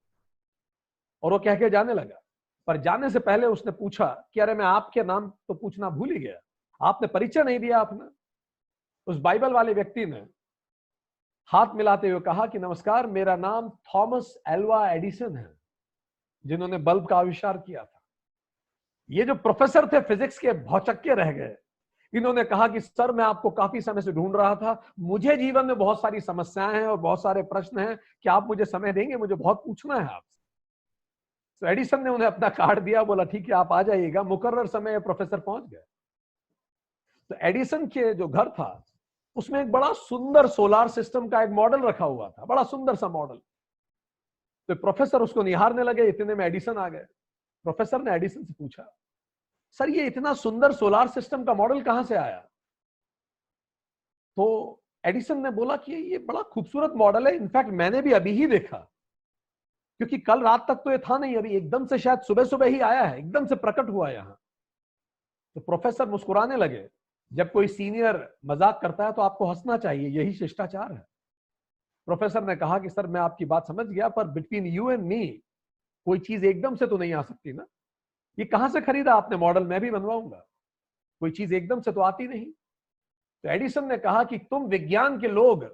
और वो कह के जाने लगा। पर जाने से पहले उसने पूछा कि अरे मैं आपके नाम तो पूछना भूल ही गया, आपने परिचय नहीं दिया अपना। उस बाइबल वाले व्यक्ति ने हाथ मिलाते हुए कहा कि नमस्कार, मेरा नाम थॉमस एल्वा एडिसन है, जिन्होंने बल्ब का आविष्कार किया था। ये जो प्रोफेसर थे फिजिक्स के भौचक्के रह गए। इन्होंने कहा कि सर मैं आपको काफी समय से ढूंढ रहा था, मुझे जीवन में बहुत सारी समस्याएं हैं और बहुत सारे प्रश्न हैं, क्या आप मुझे समय देंगे, मुझे बहुत पूछना है आपसे। तो एडिसन ने उन्हें अपना कार्ड दिया, बोला ठीक है आप आ जाइएगा। मुकर्रर समय प्रोफेसर पहुंच गए। तो एडिसन के जो घर था उसमें एक बड़ा सुंदर सोलार सिस्टम का एक मॉडल रखा हुआ था, बड़ा सुंदर सा मॉडल। तो प्रोफेसर उसको निहारने लगे, इतने में एडिसन आ गए। प्रोफेसर ने एडिसन से पूछा, सर ये इतना सुंदर सोलार सिस्टम का मॉडल कहां से आया? तो एडिसन ने बोला कि ये बड़ा खूबसूरत मॉडल है, इनफैक्ट मैंने भी अभी ही देखा, क्योंकि कल रात तक तो ये था नहीं, अभी एकदम से शायद सुबह सुबह ही आया है, एकदम से प्रकट हुआ यहां। तो प्रोफेसर मुस्कुराने लगे। जब कोई सीनियर मजाक करता है तो आपको हंसना चाहिए, यही शिष्टाचार है। प्रोफेसर ने कहा कि सर मैं आपकी बात समझ गया, पर बिटवीन यू एंड मी कोई चीज एकदम से तो नहीं आ सकती ना। ये कहां से खरीदा आपने मॉडल? मैं भी बनवाऊंगा, कोई चीज एकदम से तो आती नहीं। तो एडिसन ने कहा कि तुम विज्ञान के लोग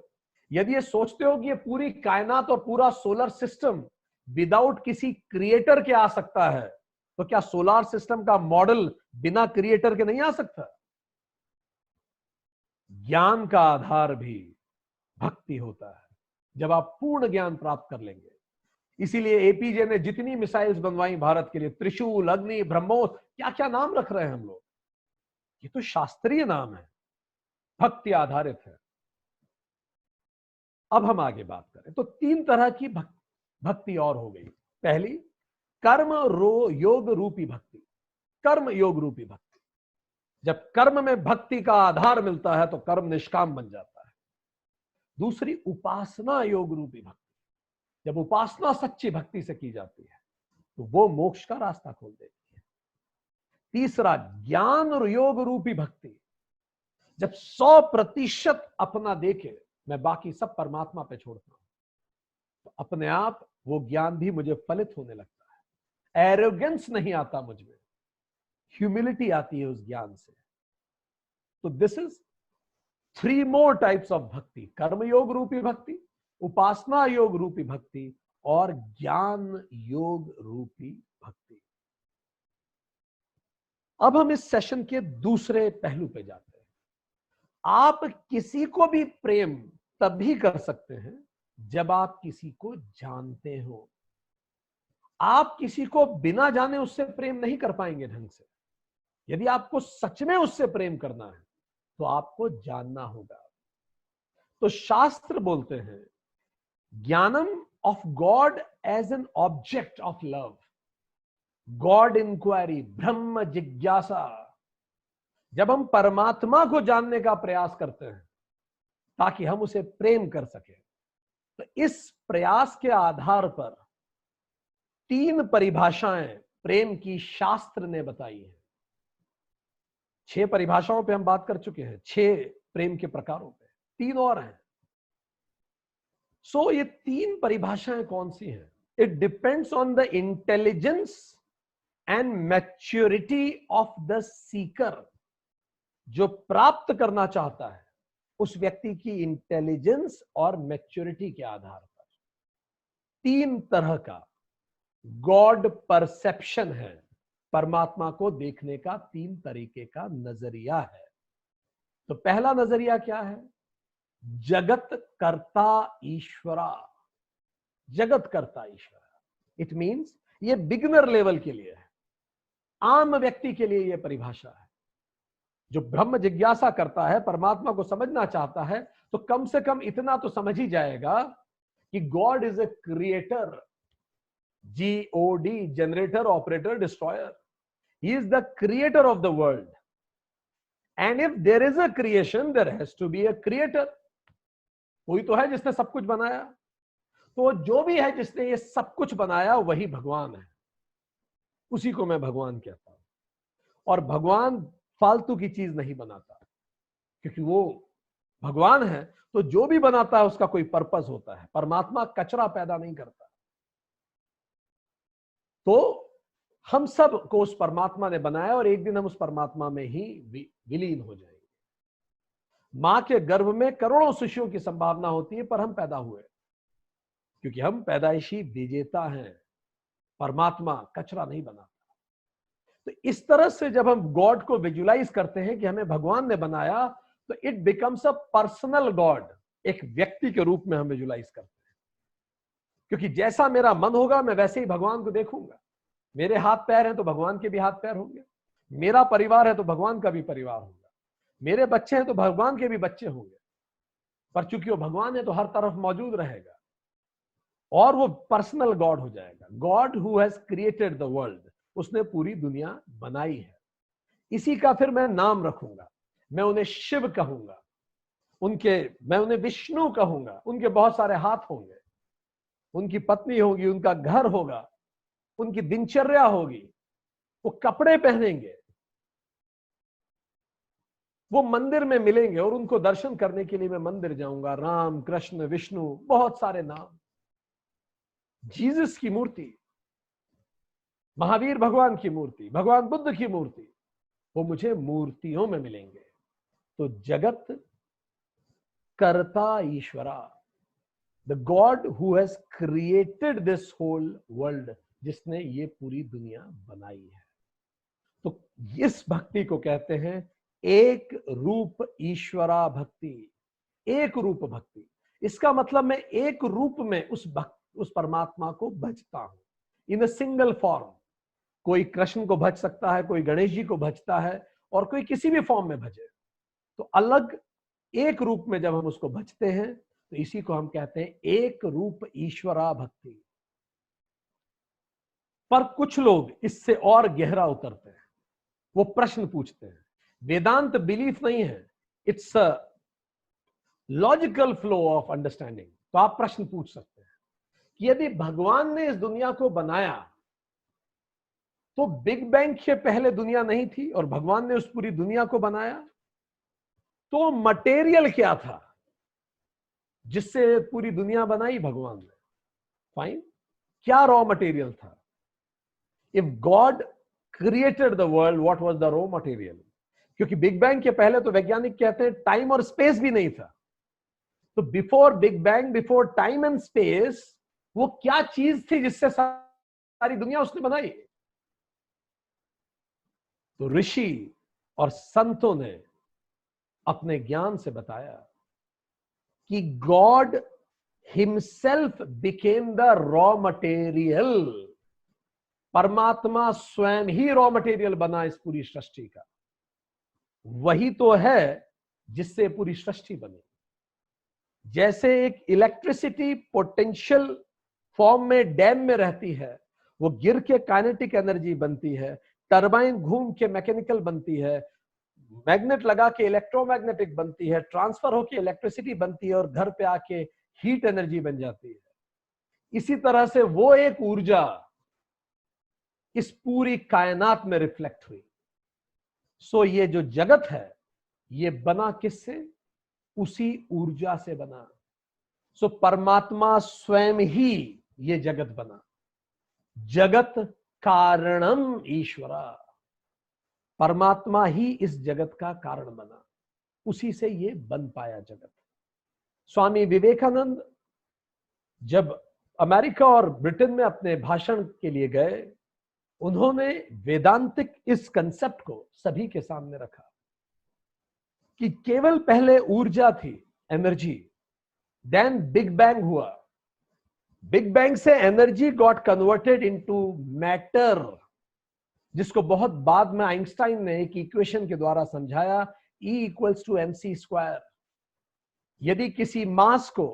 यदि ये सोचते हो कि ये पूरी कायनात और पूरा सोलर सिस्टम विदाउट किसी क्रिएटर के आ सकता है, तो क्या सोलार सिस्टम का मॉडल बिना क्रिएटर के नहीं आ सकता? ज्ञान का आधार भी भक्ति होता है, जब आप पूर्ण ज्ञान प्राप्त कर लेंगे। इसीलिए एपीजे ने जितनी मिसाइल्स बनवाई भारत के लिए, त्रिशूल, अग्नि, ब्रह्मोस, क्या क्या नाम रख रहे हैं हम लोग, ये तो शास्त्रीय नाम है, भक्ति आधारित है। अब हम आगे बात करें तो 3 तरह की भक्ति और हो गई। पहली, कर्म योग रूपी भक्ति, कर्म योग रूपी भक्ति। जब कर्म में भक्ति का आधार मिलता है तो कर्म निष्काम बन जाता है। दूसरी, उपासना योग रूपी भक्ति। जब उपासना सच्ची भक्ति से की जाती है तो वो मोक्ष का रास्ता खोल देती है। तीसरा, ज्ञान और योग रूपी भक्ति। जब 100% अपना देके मैं बाकी सब परमात्मा पे छोड़ता हूं तो अपने आप वो ज्ञान भी मुझे फलित होने लगता है। एरोगेंस नहीं आता मुझ में, ह्यूमिलिटी आती है उस ज्ञान से। तो this is 3 more types of भक्ति, कर्म योग रूपी भक्ति, उपासना योग रूपी भक्ति और ज्ञान योग रूपी भक्ति। अब हम इस सेशन के दूसरे पहलू पे जाते हैं। आप किसी को भी प्रेम तभी कर सकते हैं जब आप किसी को जानते हो। आप किसी को बिना जाने उससे प्रेम नहीं कर पाएंगे ढंग से। यदि आपको सच में उससे प्रेम करना है तो आपको जानना होगा। तो शास्त्र बोलते हैं, ज्ञानम of God as an object of love, God inquiry, ब्रह्म जिज्ञासा। जब हम परमात्मा को जानने का प्रयास करते हैं ताकि हम उसे प्रेम कर सके, तो इस प्रयास के आधार पर 3 परिभाषाएं प्रेम की शास्त्र ने बताई हैं। 6 परिभाषाओं पे हम बात कर चुके हैं, 6 प्रेम के प्रकारों पे, 3 और हैं। सो ये 3 परिभाषाएं कौन सी हैं? It depends on the intelligence and maturity of the seeker. जो प्राप्त करना चाहता है उस व्यक्ति की इंटेलिजेंस और मैच्योरिटी के आधार पर 3 तरह का गॉड परसेप्शन है। परमात्मा को देखने का 3 तरीके का नजरिया है। तो पहला नजरिया क्या है? जगत कर्ता ईश्वरा। जगत कर्ता ईश्वरा, इट मीन्स ये बिगिनर लेवल के लिए है, आम व्यक्ति के लिए यह परिभाषा है। जो ब्रह्म जिज्ञासा करता है, परमात्मा को समझना चाहता है, तो कम से कम इतना तो समझ ही जाएगा कि God is a creator, GOD, generator, operator, destroyer. He is the creator of the world, and if there is a creation there has to be a creator. कोई तो है जिसने सब कुछ बनाया, तो जो भी है जिसने ये सब कुछ बनाया वही भगवान है। उसी को मैं भगवान कहता हूं। और भगवान फालतू की चीज नहीं बनाता, क्योंकि वो भगवान है तो जो भी बनाता है उसका कोई पर्पस होता है। परमात्मा कचरा पैदा नहीं करता। तो हम सब को उस परमात्मा ने बनाया और एक दिन हम उस परमात्मा में ही विलीन हो जाएंगे। मां के गर्भ में करोड़ों शिशुओं की संभावना होती है, पर हम पैदा हुए क्योंकि हम पैदाइशी विजेता हैं। परमात्मा कचरा नहीं बनाता। तो इस तरह से जब हम गॉड को विजुलाइज करते हैं कि हमें भगवान ने बनाया, तो it becomes a personal God. एक व्यक्ति के रूप में हम विजुलाइज करते हैं, क्योंकि जैसा मेरा मन होगा मैं वैसे ही भगवान को देखूंगा। मेरे हाथ पैर हैं तो भगवान के भी हाथ पैर होंगे, मेरा परिवार है तो भगवान का भी परिवार होगा, मेरे बच्चे हैं तो भगवान के भी बच्चे होंगे। पर चूंकि वो भगवान है तो हर तरफ मौजूद रहेगा। और वो पर्सनल गॉड हो जाएगा। God who has created the world, उसने पूरी दुनिया बनाई है। इसी का फिर मैं नाम रखूंगा, मैं उन्हें शिव कहूंगा, मैं उन्हें विष्णु कहूंगा। उनके बहुत सारे हाथ होंगे, उनकी पत्नी होगी, उनका घर होगा, उनकी दिनचर्या होगी, वो कपड़े पहनेंगे, वो मंदिर में मिलेंगे और उनको दर्शन करने के लिए मैं मंदिर जाऊंगा। राम, कृष्ण, विष्णु, बहुत सारे नाम। जीसस की मूर्ति, महावीर भगवान की मूर्ति, भगवान बुद्ध की मूर्ति, वो मुझे मूर्तियों में मिलेंगे। तो जगत कर्ता ईश्वरा, the God who has created this whole world, जिसने ये पूरी दुनिया बनाई है। तो इस भक्ति को कहते हैं एक रूप ईश्वरा भक्ति, एक रूप भक्ति। इसका मतलब मैं एक रूप में उस परमात्मा को भजता हूं, इन अ सिंगल फॉर्म। कोई कृष्ण को भज सकता है, कोई गणेश जी को भजता है, और कोई किसी भी फॉर्म में भजे। तो अलग एक रूप में जब हम उसको भजते हैं तो इसी को हम कहते हैं एक रूप ईश्वरा भक्ति। पर कुछ लोग इससे और गहरा उतरते हैं, वो प्रश्न पूछते हैं। वेदांत बिलीफ नहीं है, it's a logical flow of understanding. तो आप प्रश्न पूछ सकते हैं कि यदि भगवान ने इस दुनिया को बनाया तो बिग बैंग के पहले दुनिया नहीं थी और भगवान ने उस पूरी दुनिया को बनाया, तो मटेरियल क्या था जिससे पूरी दुनिया बनाई भगवान ने? फाइन, क्या रॉ मटेरियल था? If God created the world, what was the raw material? क्योंकि बिग बैंग के पहले तो वैज्ञानिक कहते हैं टाइम और स्पेस भी नहीं था। तो before big bang, before time and space, वो क्या चीज थी जिससे सारी दुनिया उसने बनाई? तो ऋषि और संतों ने अपने ज्ञान से बताया कि God himself became the raw material. परमात्मा स्वयं ही रॉ मटेरियल बना इस पूरी सृष्टि का। वही तो है जिससे पूरी सृष्टि बनी। जैसे एक इलेक्ट्रिसिटी पोटेंशियल फॉर्म में डैम में रहती है, वो गिर के काइनेटिक एनर्जी बनती है, टरबाइन घूम के मैकेनिकल बनती है, मैग्नेट लगा के इलेक्ट्रोमैग्नेटिक बनती है, ट्रांसफर होके इलेक्ट्रिसिटी बनती है और घर पे आके हीट एनर्जी बन जाती है। इसी तरह से वो एक ऊर्जा इस पूरी कायनात में रिफ्लेक्ट हुई। सो ये जो जगत है ये बना किससे? उसी ऊर्जा से बना। सो परमात्मा स्वयं ही ये जगत बना। जगत कारणम ईश्वरा, परमात्मा ही इस जगत का कारण बना, उसी से ये बन पाया जगत। स्वामी विवेकानंद जब अमेरिका और ब्रिटेन में अपने भाषण के लिए गए, उन्होंने वेदांतिक इस कंसेप्ट को सभी के सामने रखा कि केवल पहले ऊर्जा थी, एनर्जी, देन बिग बैंग हुआ। बिग बैंग से energy got converted into matter, जिसको बहुत बाद में आइंस्टाइन ने एक इक्वेशन के द्वारा समझाया, E equals to mc square. यदि किसी मास को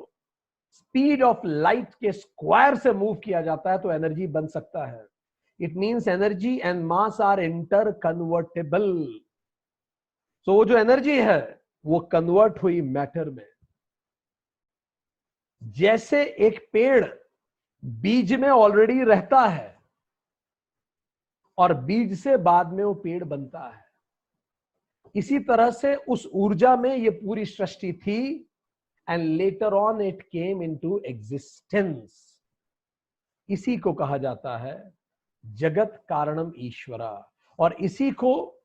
स्पीड ऑफ लाइट के स्क्वायर से मूव किया जाता है तो एनर्जी बन सकता है। It means energy and mass are interconvertible. तो वो जो एनर्जी है वो कन्वर्ट हुई मैटर में। जैसे एक पेड़ बीज में ऑलरेडी रहता है और बीज से बाद में वो पेड़ बनता है, इसी तरह से उस ऊर्जा में ये पूरी सृष्टि थी and later on it came into existence. इसी को कहा जाता है जगत कारणम ईश्वरा। और इसी को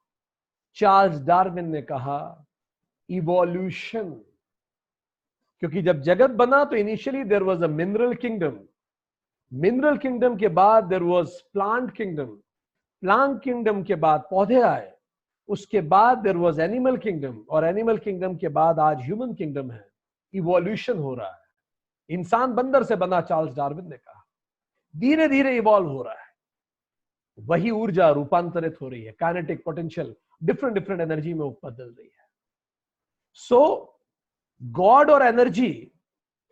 चार्ल्स डार्विन ने कहा इवोल्यूशन। क्योंकि जब जगत बना तो initially there was a mineral kingdom, mineral kingdom के बाद there was plant kingdom, plant kingdom के बाद पौधे आए, उसके बाद देयर वाज एनिमल किंगडम, और एनिमल किंगडम के बाद आज ह्यूमन किंगडम है। इवोल्यूशन हो रहा है। इंसान बंदर से बना, चार्ल्स डार्विन ने कहा, धीरे धीरे इवॉल्व हो रहा है। वही ऊर्जा रूपांतरित हो रही है, kinetic potential different different energy में बदल रही है। सो गॉड और energy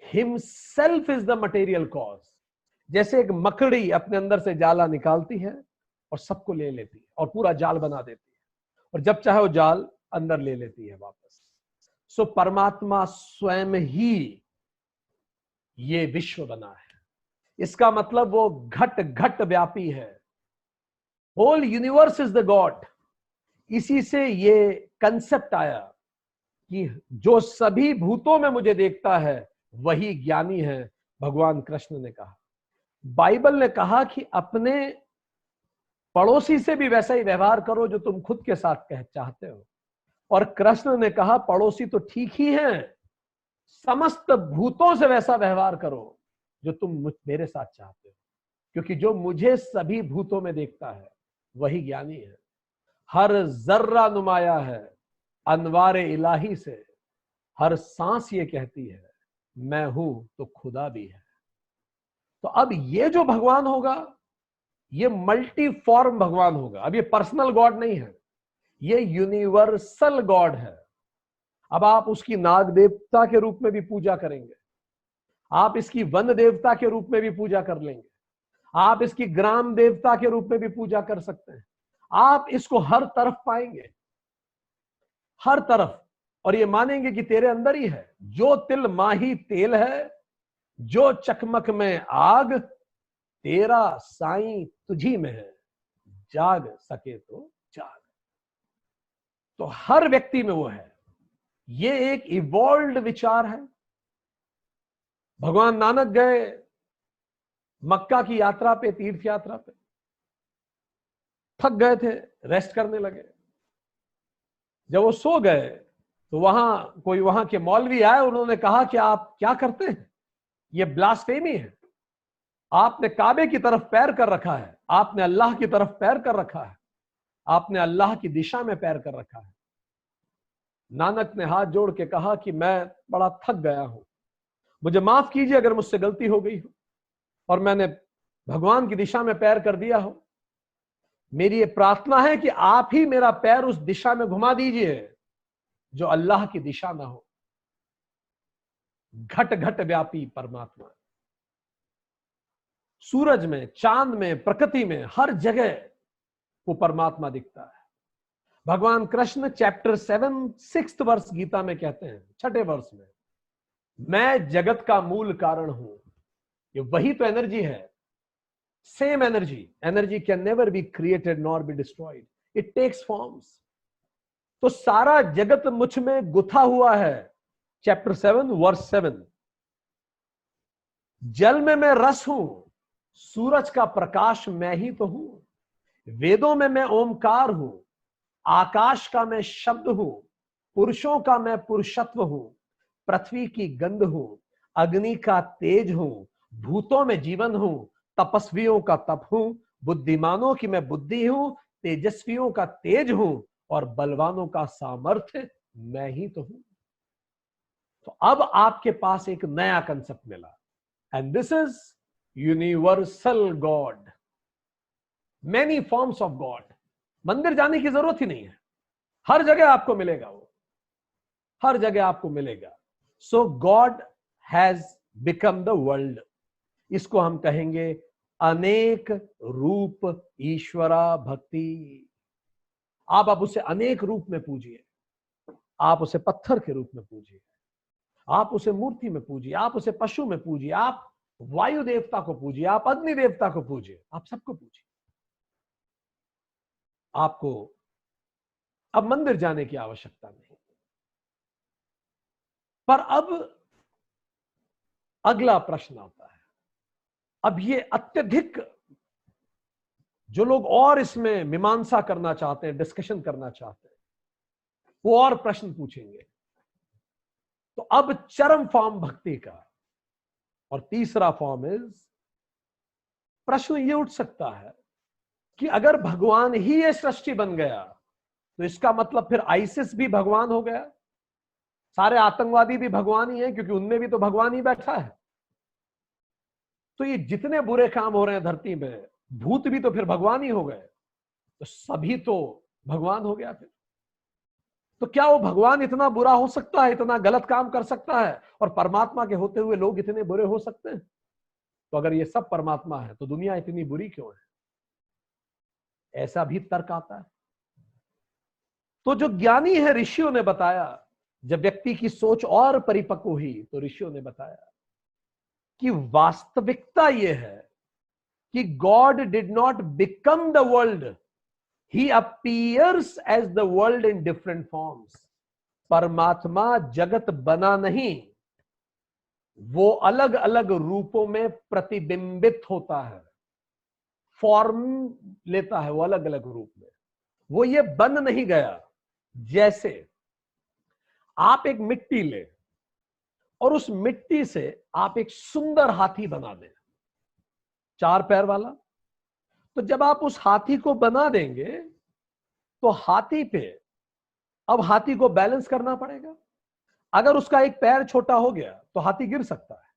himself is the material cause, जैसे एक मकड़ी अपने अंदर से जाला निकालती है और सबको ले लेती है और पूरा जाल बना देती है, और जब चाहे वो जाल अंदर ले लेती है वापस। सो परमात्मा स्वयं ही ये विश्व बना है। इसका मतलब वो घट घट व्यापी है। Whole universe is the God. इसी से ये कंसेप्ट आया कि जो सभी भूतों में मुझे देखता है वही ज्ञानी है, भगवान कृष्ण ने कहा। बाइबल ने कहा कि अपने पड़ोसी से भी वैसा ही व्यवहार करो जो तुम खुद के साथ चाहते हो। और कृष्ण ने कहा पड़ोसी तो ठीक ही हैं, समस्त भूतों से वैसा व्यवहार करो जो तुम मेरे साथ चाहते हो, क्योंकि जो मुझे सभी भूतों में देखता है वही ज्ञानी है। हर जर्रा नुमाया है अनवारे इलाही से, हर सांस ये कहती है मैं हूं तो खुदा भी है। तो अब ये जो भगवान होगा ये मल्टी फॉर्म भगवान होगा। अब ये पर्सनल गॉड नहीं है, ये यूनिवर्सल गॉड है। अब आप उसकी नाग देवता के रूप में भी पूजा करेंगे, आप इसकी वन देवता के रूप में भी पूजा कर लेंगे, आप इसकी ग्राम देवता के रूप में भी पूजा कर सकते हैं। आप इसको हर तरफ पाएंगे, हर तरफ, और ये मानेंगे कि तेरे अंदर ही है। जो तिल माही तेल है, जो चकमक में आग, तेरा साईं तुझी में है, जाग सके तो जाग। तो हर व्यक्ति में वो है। ये एक इवॉल्व्ड विचार है। भगवान नानक गए मक्का की यात्रा पे, तीर्थ यात्रा पे, थक गए थे, रेस्ट करने लगे। जब वो सो गए तो वहां के मौलवी आए, उन्होंने कहा कि आप क्या करते हैं, ये ब्लास्फेमी है। आपने काबे की तरफ पैर कर रखा है, आपने अल्लाह की तरफ पैर कर रखा है, आपने अल्लाह की दिशा में पैर कर रखा है। नानक ने हाथ जोड़ के कहा कि मैं बड़ा थक गया हूं, मुझे माफ कीजिए अगर मुझसे गलती हो गई हो और मैंने भगवान की दिशा में पैर कर दिया हो। मेरी ये प्रार्थना है कि आप ही मेरा पैर उस दिशा में घुमा दीजिए जो अल्लाह की दिशा ना हो। घट घट व्यापी परमात्मा, सूरज में, चांद में, प्रकृति में, हर जगह वो परमात्मा दिखता है। भगवान कृष्ण चैप्टर 7 6th वर्ष गीता में कहते हैं, 6ठे वर्ष में, मैं जगत का मूल कारण हूं। ये वही तो एनर्जी है, same energy. Energy can never be created nor be destroyed, it takes forms. तो सारा जगत मुझ में गुथा हुआ है। चैप्टर 7 वर्स 7, जल में मैं रस हूं, सूरज का प्रकाश मैं ही तो हूं, वेदों में मैं ओमकार हूं, आकाश का मैं शब्द हूं, पुरुषों का मैं पुरुषत्व हूं, पृथ्वी की गंध हूं, अग्नि का तेज हूं, भूतों में जीवन हूं, तपस्वियों का तप हूं, बुद्धिमानों की मैं बुद्धि हूं, तेजस्वियों का तेज हूं, और बलवानों का सामर्थ्य मैं ही तो हूं। तो अब आपके पास एक नया कंसेप्ट मिला, and this is universal God, many forms of God. मंदिर जाने की जरूरत ही नहीं है, हर जगह आपको मिलेगा, वो हर जगह आपको मिलेगा। So God has become the world. इसको हम कहेंगे अनेक रूप ईश्वरा भक्ति। आप उसे अनेक रूप में पूजिए, आप उसे पत्थर के रूप में पूजिए, आप उसे मूर्ति में पूजिए, आप उसे पशु में पूजिए, आप वायु देवता को पूजिए, आप अग्नि देवता को पूजिए, आप सबको पूजिए। आपको अब मंदिर जाने की आवश्यकता नहीं। पर अब अगला प्रश्न आता है। अब ये अत्यधिक जो लोग और इसमें मीमांसा करना चाहते हैं, डिस्कशन करना चाहते हैं, वो और प्रश्न पूछेंगे। तो अब चरम फॉर्म भक्ति का और तीसरा फॉर्म इज, प्रश्न ये उठ सकता है कि अगर भगवान ही ये सृष्टि बन गया तो इसका मतलब फिर आईसिस भी भगवान हो गया, सारे आतंकवादी भी भगवान ही हैं, क्योंकि उनमें भी तो भगवान ही बैठा है। तो ये जितने बुरे काम हो रहे हैं धरती में, भूत भी तो फिर भगवान ही हो गए, तो सभी तो भगवान हो गया फिर। तो क्या वो भगवान इतना बुरा हो सकता है, इतना गलत काम कर सकता है, और परमात्मा के होते हुए लोग इतने बुरे हो सकते हैं? तो अगर ये सब परमात्मा है तो दुनिया इतनी बुरी क्यों है? ऐसा भी तर्क आता है। तो जो ज्ञानी है, ऋषियों ने बताया, जब व्यक्ति की सोच और परिपक्व हुई तो ऋषियों ने बताया कि वास्तविकता यह है कि God did not become the world, he appears as the world in different forms. परमात्मा जगत बना नहीं, वो अलग अलग रूपों में प्रतिबिंबित होता है, फॉर्म लेता है वो अलग अलग रूप में। वो ये बन नहीं गया। जैसे आप एक मिट्टी ले और उस मिट्टी से आप एक सुंदर हाथी बना दें, 4 पैर वाला, तो जब आप उस हाथी को बना देंगे तो हाथी पे अब हाथी को बैलेंस करना पड़ेगा। अगर उसका एक पैर छोटा हो गया तो हाथी गिर सकता है,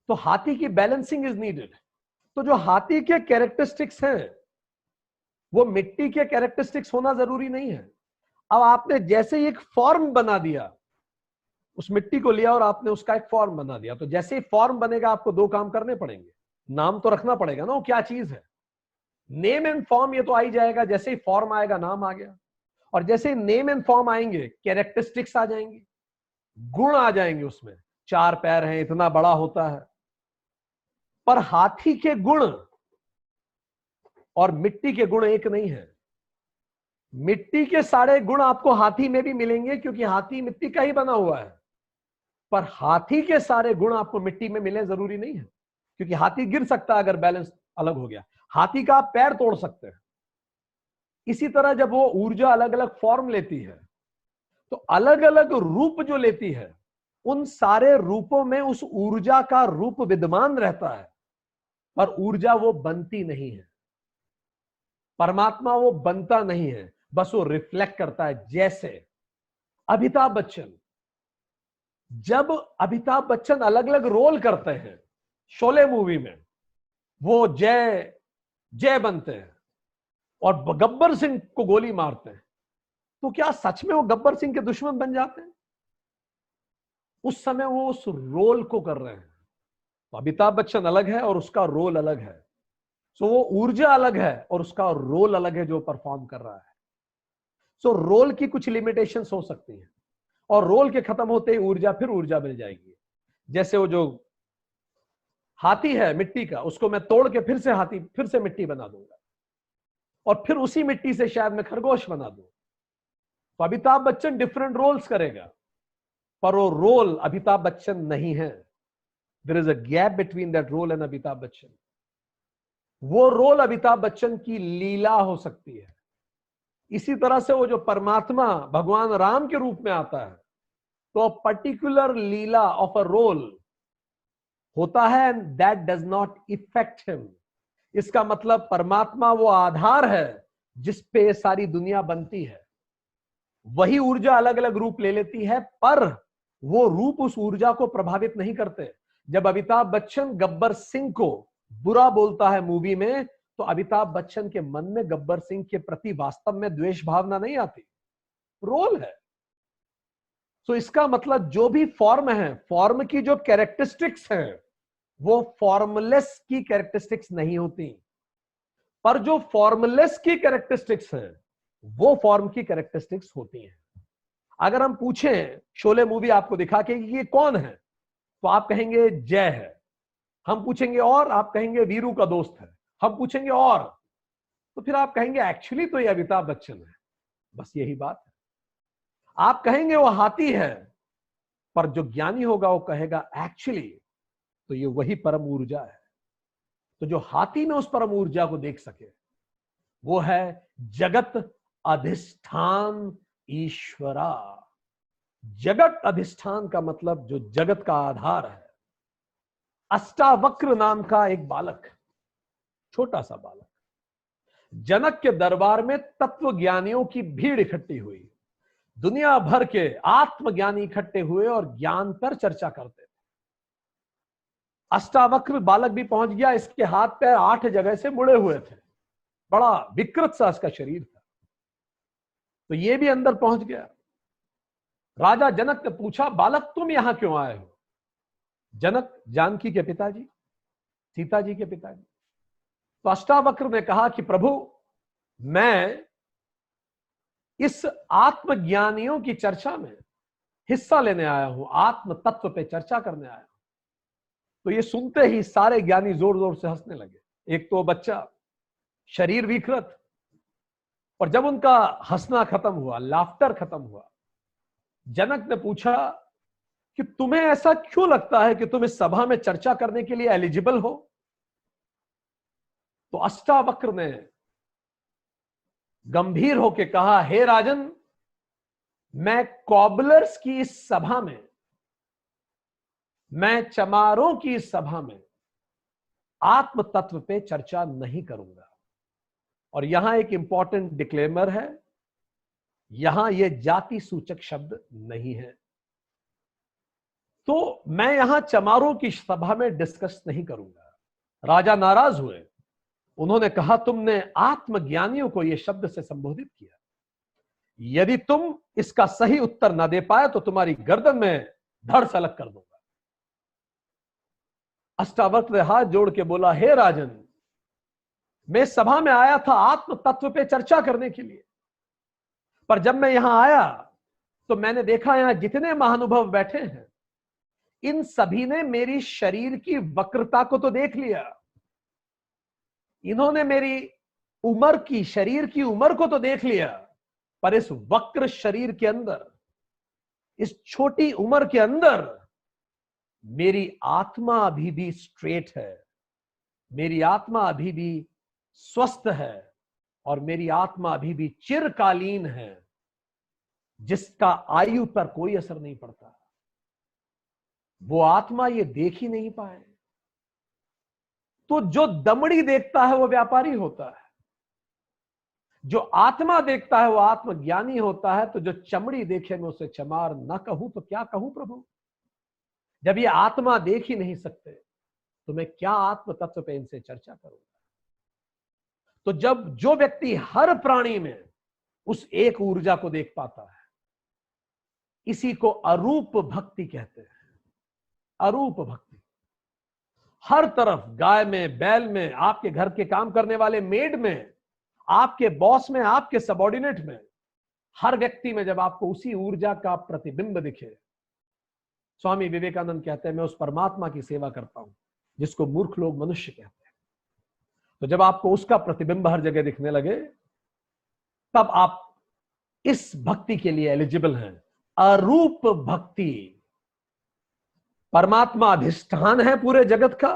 तो हाथी की बैलेंसिंग इज नीडेड। तो जो हाथी के कैरेक्टरिस्टिक्स हैं वो मिट्टी के कैरेक्टरिस्टिक्स होना जरूरी नहीं है। अब आपने जैसे ही एक फॉर्म बना दिया, उस मिट्टी को लिया और आपने उसका एक फॉर्म बना दिया, तो जैसे ही फॉर्म बनेगा आपको 2 काम करने पड़ेंगे। नाम तो रखना पड़ेगा ना वो क्या चीज है। नेम एंड फॉर्म ये तो आ ही जाएगा, जैसे ही फॉर्म आएगा नाम आ गया, और जैसे ही नेम एंड फॉर्म आएंगे कैरेक्टरिस्टिक्स आ जाएंगे, गुण आ जाएंगे। उसमें 4 पैर हैं, इतना बड़ा होता है। पर हाथी के गुण और मिट्टी के गुण एक नहीं है। मिट्टी के सारे गुण आपको हाथी में भी मिलेंगे क्योंकि हाथी मिट्टी का ही बना हुआ है, पर हाथी के सारे गुण आपको मिट्टी में मिले जरूरी नहीं है, क्योंकि हाथी गिर सकता है अगर बैलेंस अलग हो गया। हाथी का आप पैर तोड़ सकते हैं। इसी तरह जब वो ऊर्जा अलग अलग फॉर्म लेती है तो अलग अलग रूप जो लेती है, उन सारे रूपों में उस ऊर्जा का रूप विद्यमान रहता है, पर ऊर्जा वो बनती नहीं है। परमात्मा वो बनता नहीं है, बस वो रिफ्लेक्ट करता है। जैसे अमिताभ बच्चन, जब अमिताभ बच्चन अलग अलग रोल करते हैं, शोले मूवी में वो जय जय बनते हैं और गब्बर सिंह को गोली मारते हैं, तो क्या सच में वो गब्बर सिंह के दुश्मन बन जाते हैं? उस समय वो उस रोल को कर रहे हैं। तो अमिताभ बच्चन अलग है और उसका रोल अलग है। सो वो ऊर्जा अलग है और उसका रोल अलग है जो परफॉर्म कर रहा है। सो रोल की कुछ लिमिटेशंस हो सकती हैं, और रोल के खत्म होते ही ऊर्जा, फिर ऊर्जा मिल जाएगी। जैसे वो जो हाथी है मिट्टी का, उसको मैं तोड़ के फिर से हाथी, फिर से मिट्टी बना दूंगा, और फिर उसी मिट्टी से शायद मैं खरगोश बना दूं। तो अमिताभ बच्चन डिफरेंट रोल्स करेगा, पर वो रोल अमिताभ बच्चन नहीं है। There is a gap between that role and Amitabh Bachchan. वो रोल अमिताभ बच्चन की लीला हो सकती है। इसी तरह से वो जो परमात्मा भगवान राम के रूप में आता है, तो पर्टिकुलर लीला ऑफ अ रोल होता है, and that does not affect him. इसका मतलब परमात्मा वो आधार है जिस पे सारी दुनिया बनती है। वही ऊर्जा अलग अलग रूप ले लेती है, पर वो रूप उस ऊर्जा को प्रभावित नहीं करते। जब अमिताभ बच्चन गब्बर सिंह को बुरा बोलता है मूवी में, तो अमिताभ बच्चन के मन में गब्बर सिंह के प्रति वास्तव में द्वेष भावना नहीं आती, रोल है। तो इसका मतलब जो भी फॉर्म है, फॉर्म की जो कैरेक्टरिस्टिक्स हैं, वो फॉर्मलेस की कैरेक्टरिस्टिक्स नहीं होती, पर जो फॉर्मलेस की कैरेक्टरिस्टिक्स हैं वो फॉर्म की कैरेक्टरिस्टिक्स होती हैं। अगर हम पूछें शोले मूवी आपको दिखा के ये कौन है, तो आप कहेंगे जय है। हम पूछेंगे और, आप कहेंगे वीरू का दोस्त है। हम पूछेंगे और, तो फिर आप कहेंगे एक्चुअली तो ये अमिताभ बच्चन है। बस यही बात है। आप कहेंगे वो हाथी है, पर जो ज्ञानी होगा वो कहेगा एक्चुअली तो ये वही परम ऊर्जा है। तो जो हाथी में उस परम ऊर्जा को देख सके वो है जगत अधिष्ठान ईश्वरा। जगत अधिष्ठान का मतलब जो जगत का आधार है। अष्टावक्र नाम का एक बालक, छोटा सा बालक, जनक के दरबार में तत्व ज्ञानियों की भीड़ इकट्ठी हुई। दुनिया भर के आत्मज्ञानी इकट्ठे हुए और ज्ञान पर चर्चा करते थे। अष्टावक्र बालक भी पहुंच गया। इसके हाथ पैर 8 जगह से मुड़े हुए थे, बड़ा विकृत सा इसका शरीर था। तो ये भी अंदर पहुंच गया। राजा जनक ने पूछा, बालक तुम यहां क्यों आए हो? जनक जानकी के पिताजी, सीता जी के पिताजी। तो अष्टावक्र ने कहा कि प्रभु, मैं इस आत्मज्ञानियों की चर्चा में हिस्सा लेने आया हूं, आत्म तत्व पे चर्चा करने आया हूं। तो ये सुनते ही सारे ज्ञानी जोर जोर से हंसने लगे। एक तो बच्चा, शरीर विकृत, और जब उनका हंसना खत्म हुआ, लाफ्टर खत्म हुआ, जनक ने पूछा कि तुम्हें ऐसा क्यों लगता है कि तुम इस सभा में चर्चा करने के लिए एलिजिबल हो? तो अष्टावक्र ने गंभीर होकर कहा, हे राजन, मैं कॉबलर्स की इस सभा में, मैं चमारों की इस सभा में आत्म तत्व पे चर्चा नहीं करूंगा। और यहां एक इंपॉर्टेंट डिक्लेमर है, यहां यह जाति सूचक शब्द नहीं है। तो मैं यहां चमारों की सभा में डिस्कस नहीं करूंगा। राजा नाराज हुए, उन्होंने कहा, तुमने आत्मज्ञानियों को यह शब्द से संबोधित किया, यदि तुम इसका सही उत्तर ना दे पाए तो तुम्हारी गर्दन में धड़ से अलग कर दूंगा। अष्टावक्र ने हाथ जोड़ के बोला, हे राजन, मैं सभा में आया था आत्म तत्व पे चर्चा करने के लिए, पर जब मैं यहां आया तो मैंने देखा यहां जितने महानुभव बैठे हैं, इन सभी ने मेरी शरीर की वक्रता को तो देख लिया, इन्होंने मेरी उम्र की, शरीर की उम्र को तो देख लिया, पर इस वक्र शरीर के अंदर, इस छोटी उम्र के अंदर मेरी आत्मा अभी भी स्ट्रेट है, मेरी आत्मा अभी भी स्वस्थ है, और मेरी आत्मा अभी भी चिरकालीन है, जिसका आयु पर कोई असर नहीं पड़ता। वो आत्मा ये देख ही नहीं पाए। तो जो दमड़ी देखता है वो व्यापारी होता है, जो आत्मा देखता है वो आत्मज्ञानी होता है। तो जो चमड़ी देखे मैं उसे चमार ना कहूं तो क्या कहूं प्रभु? जब ये आत्मा देख ही नहीं सकते तो मैं क्या आत्म तत्व पे इनसे चर्चा करूंगा? तो जब जो व्यक्ति हर प्राणी में उस एक ऊर्जा को देख पाता है, इसी को अरूप भक्ति कहते हैं। अरूप भक्ति। हर तरफ, गाय में, बैल में, आपके घर के काम करने वाले मेड में, आपके बॉस में, आपके सबऑर्डिनेट में, हर व्यक्ति में जब आपको उसी ऊर्जा का प्रतिबिंब दिखे, स्वामी विवेकानंद कहते हैं, मैं उस परमात्मा की सेवा करता हूं जिसको मूर्ख लोग मनुष्य कहते हैं। तो जब आपको उसका प्रतिबिंब हर जगह दिखने लगे, तब आप इस भक्ति के लिए एलिजिबल हैं। अरूप भक्ति। परमात्मा अधिष्ठान है पूरे जगत का,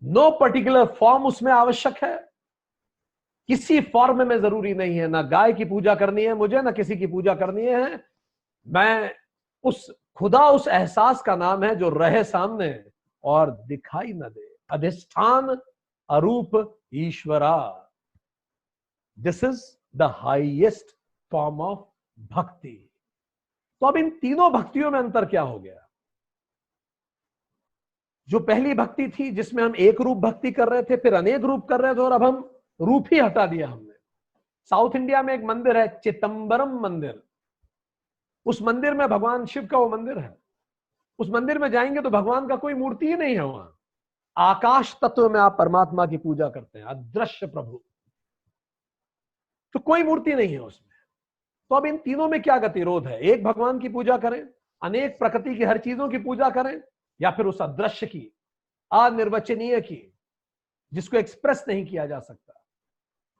नो पर्टिकुलर फॉर्म उसमें आवश्यक है, किसी फॉर्म में जरूरी नहीं है, ना गाय की पूजा करनी है मुझे, ना किसी की पूजा करनी है। मैं उस खुदा, उस एहसास का नाम है जो रहे सामने और दिखाई न दे। अधिष्ठान, अरूप, ईश्वरा। This is the highest form of भक्ति। तो अब इन तीनों भक्तियों में अंतर क्या हो गया? जो पहली भक्ति थी जिसमें हम एक रूप भक्ति कर रहे थे, फिर अनेक रूप कर रहे थे, और अब हम रूप ही हटा दिया हमने। साउथ इंडिया में एक मंदिर है, चिदंबरम मंदिर। उस मंदिर में भगवान शिव का वो मंदिर है। उस मंदिर में जाएंगे तो भगवान का कोई मूर्ति ही नहीं है वहां। आकाश तत्व में आप परमात्मा की पूजा करते हैं, अदृश्य प्रभु, तो कोई मूर्ति नहीं है उसमें। तो अब इन तीनों में क्या गतिरोध है? एक भगवान की पूजा करें, अनेक प्रकृति की हर चीजों की पूजा करें, या फिर उस अदृश्य की, अनिर्वचनीय की, जिसको एक्सप्रेस नहीं किया जा सकता,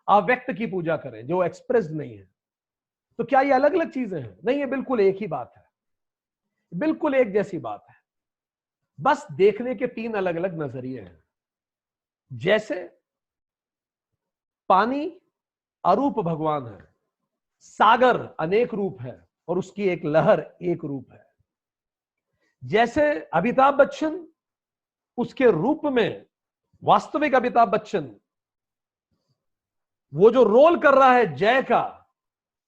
अव्यक्त की पूजा करें जो एक्सप्रेस नहीं है। तो क्या ये अलग अलग चीजें हैं? नहीं, ये बिल्कुल एक ही बात है, बिल्कुल एक जैसी बात है। बस देखने के तीन अलग अलग नजरिए हैं। जैसे पानी अरूप भगवान है, सागर अनेक रूप है, और उसकी एक लहर एक रूप है। जैसे अमिताभ बच्चन, उसके रूप में वास्तविक अमिताभ बच्चन वो जो रोल कर रहा है जय का,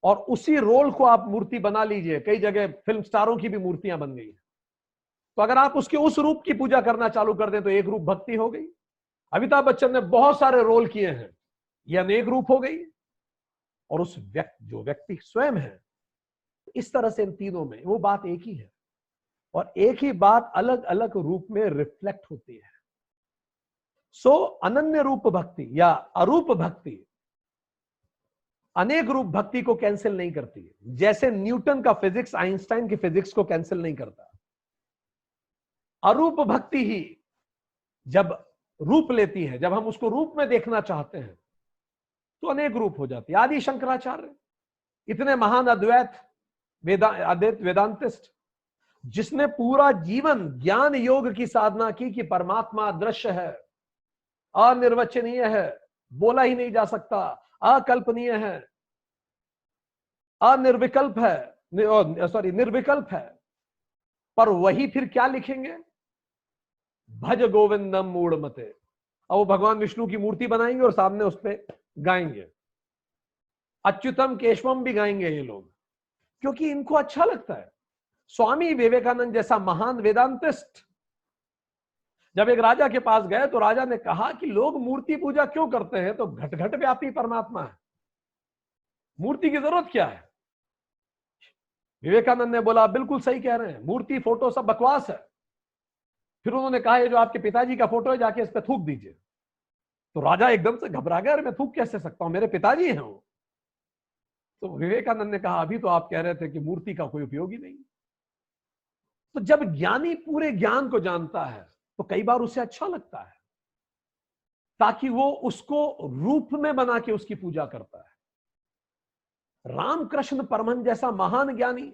और उसी रोल को आप मूर्ति बना लीजिए, कई जगह फिल्म स्टारों की भी मूर्तियां बन गई है। तो अगर आप उसके उस रूप की पूजा करना चालू कर दें तो एक रूप भक्ति हो गई। अमिताभ बच्चन ने बहुत सारे रोल किए हैं, यह अनेक रूप हो गई। और उस जो व्यक्ति स्वयं है, इस तरह से इन तीनों में वो बात एक ही है, और एक ही बात अलग अलग रूप में रिफ्लेक्ट होती है। सो अनन्य रूप भक्ति या अरूप भक्ति अनेक रूप भक्ति को कैंसिल नहीं करती, जैसे न्यूटन का फिजिक्स आइंस्टाइन की फिजिक्स को कैंसिल नहीं करता। अरूप भक्ति ही जब रूप लेती है, जब हम उसको रूप में देखना चाहते हैं, तो अनेक रूप हो जाती है। आदि शंकराचार्य इतने महान अद्वैत वेदांतिस्ट, जिसने पूरा जीवन ज्ञान योग की साधना की कि परमात्मा अदृश्य है, अनिर्वचनीय है, बोला ही नहीं जा सकता, अकल्पनीय है, अनिर्विकल्प है, सॉरी निर्विकल्प है, पर वही फिर क्या लिखेंगे, भज गोविंदम मूढ़मते। और वो भगवान विष्णु की मूर्ति बनाएंगे और सामने उस पर गाएंगे, अच्युतम केशवम भी गाएंगे ये लोग, क्योंकि इनको अच्छा लगता है। स्वामी विवेकानंद जैसा महान वेदांतिस्ट जब एक राजा के पास गए तो राजा ने कहा कि लोग मूर्ति पूजा क्यों करते हैं, तो घट घट व्यापी परमात्मा है, मूर्ति की जरूरत क्या है। विवेकानंद ने बोला बिल्कुल सही कह रहे हैं, मूर्ति फोटो सब बकवास है। फिर उन्होंने कहा ये जो आपके पिताजी का फोटो है जाके इस पे थूक दीजिए। तो राजा एकदम से घबरा गया, मैं थूक कैसे सकता हूं, मेरे पिताजी हैं वो। तो विवेकानंद ने कहा अभी तो आप कह रहे थे कि मूर्ति का कोई उपयोग ही नहीं। तो जब ज्ञानी पूरे ज्ञान को जानता है तो कई बार उसे अच्छा लगता है, ताकि वो उसको रूप में बना के उसकी पूजा करता है। रामकृष्ण परमहंस जैसा महान ज्ञानी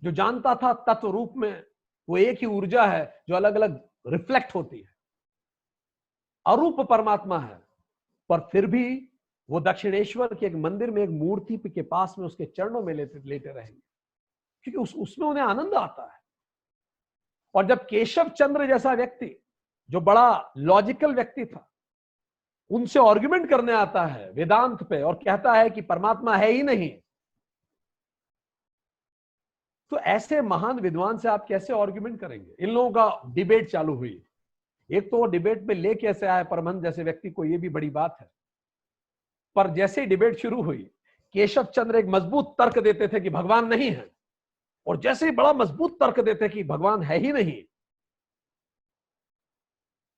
जो जानता था तत्व रूप में वो एक ही ऊर्जा है जो अलग अलग रिफ्लेक्ट होती है, अरूप परमात्मा है, पर फिर भी वो दक्षिणेश्वर के एक मंदिर में एक मूर्ति के पास में उसके चरणों में लेटे रहेंगे, क्योंकि उसमें उन्हें आनंद आता है। और जब केशव चंद्र जैसा व्यक्ति जो बड़ा लॉजिकल व्यक्ति था, उनसे आर्गुमेंट करने आता है वेदांत पे और कहता है कि परमात्मा है ही नहीं, तो ऐसे महान विद्वान से आप कैसे आर्गुमेंट करेंगे। इन लोगों का डिबेट चालू हुई। एक तो वो डिबेट में ले कैसे आए परमहंस जैसे व्यक्ति को, ये भी बड़ी बात है। पर जैसे ही डिबेट शुरू हुई, केशव चंद्र एक मजबूत तर्क देते थे कि भगवान नहीं है, और जैसे ही बड़ा मजबूत तर्क देते कि भगवान है ही नहीं,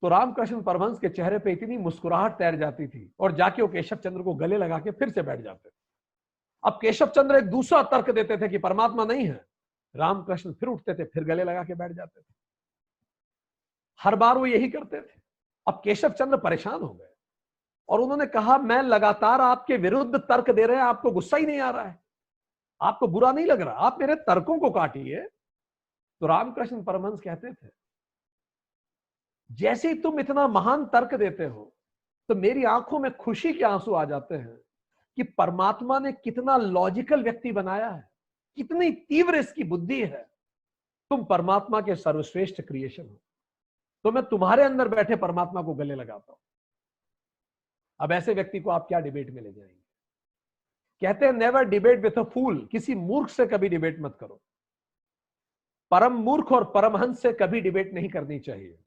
तो रामकृष्ण परमहंस के चेहरे पे इतनी मुस्कुराहट तैर जाती थी और जाके वो केशव चंद्र को गले लगा के फिर से बैठ जाते थे। अब केशव चंद्र एक दूसरा तर्क देते थे कि परमात्मा नहीं है, रामकृष्ण फिर उठते थे, फिर गले लगा के बैठ जाते थे। हर बार वो यही करते थे। अब केशव चंद्र परेशान हो गए और उन्होंने कहा मैं लगातार आपके विरुद्ध तर्क दे रहे हैं, आपको गुस्सा ही नहीं आ रहा है, आपको बुरा नहीं लग रहा, आप मेरे तर्कों को काटिए। तो रामकृष्ण परमहंस कहते थे जैसे ही तुम इतना महान तर्क देते हो तो मेरी आंखों में खुशी के आंसू आ जाते हैं कि परमात्मा ने कितना लॉजिकल व्यक्ति बनाया है, कितनी तीव्र इसकी बुद्धि है। तुम परमात्मा के सर्वश्रेष्ठ क्रिएशन हो, तो मैं तुम्हारे अंदर बैठे परमात्मा को गले लगाता हूं। अब ऐसे व्यक्ति को आप क्या डिबेट में ले जाएंगे। कहते हैं नेवर डिबेट विथ अ फूल, किसी मूर्ख से कभी डिबेट मत करो। परम मूर्ख और परमहंस से कभी डिबेट नहीं करनी चाहिए।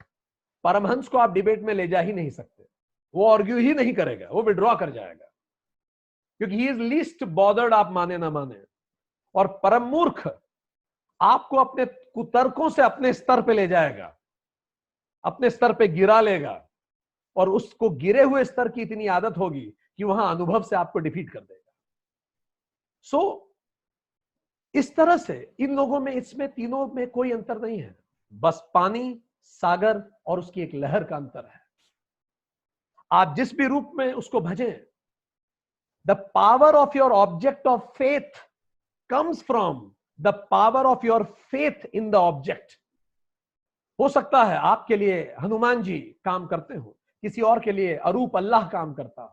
परमहंस को आप डिबेट में ले जा ही नहीं सकते, वो आर्ग्यू ही नहीं करेगा, वो विड्रॉ कर जाएगा, क्योंकि ही इज लीस्ट बॉदर्ड, आप माने ना माने। और परम मूर्ख आपको अपने कुतर्कों से अपने स्तर पे ले जाएगा, अपने स्तर पे गिरा लेगा, और उसको गिरे हुए स्तर की इतनी आदत होगी कि वहां अनुभव से आपको डिफीट कर देगा। सो इस तरह से इन लोगों में, इसमें तीनों में कोई अंतर नहीं है, बस पानी, सागर और उसकी एक लहर का अंतर है। आप जिस भी रूप में उसको भजें, the power of your object of faith comes from the power of your faith in the object. हो सकता है आपके लिए हनुमान जी काम करते हो, किसी और के लिए अरूप अल्लाह काम करता।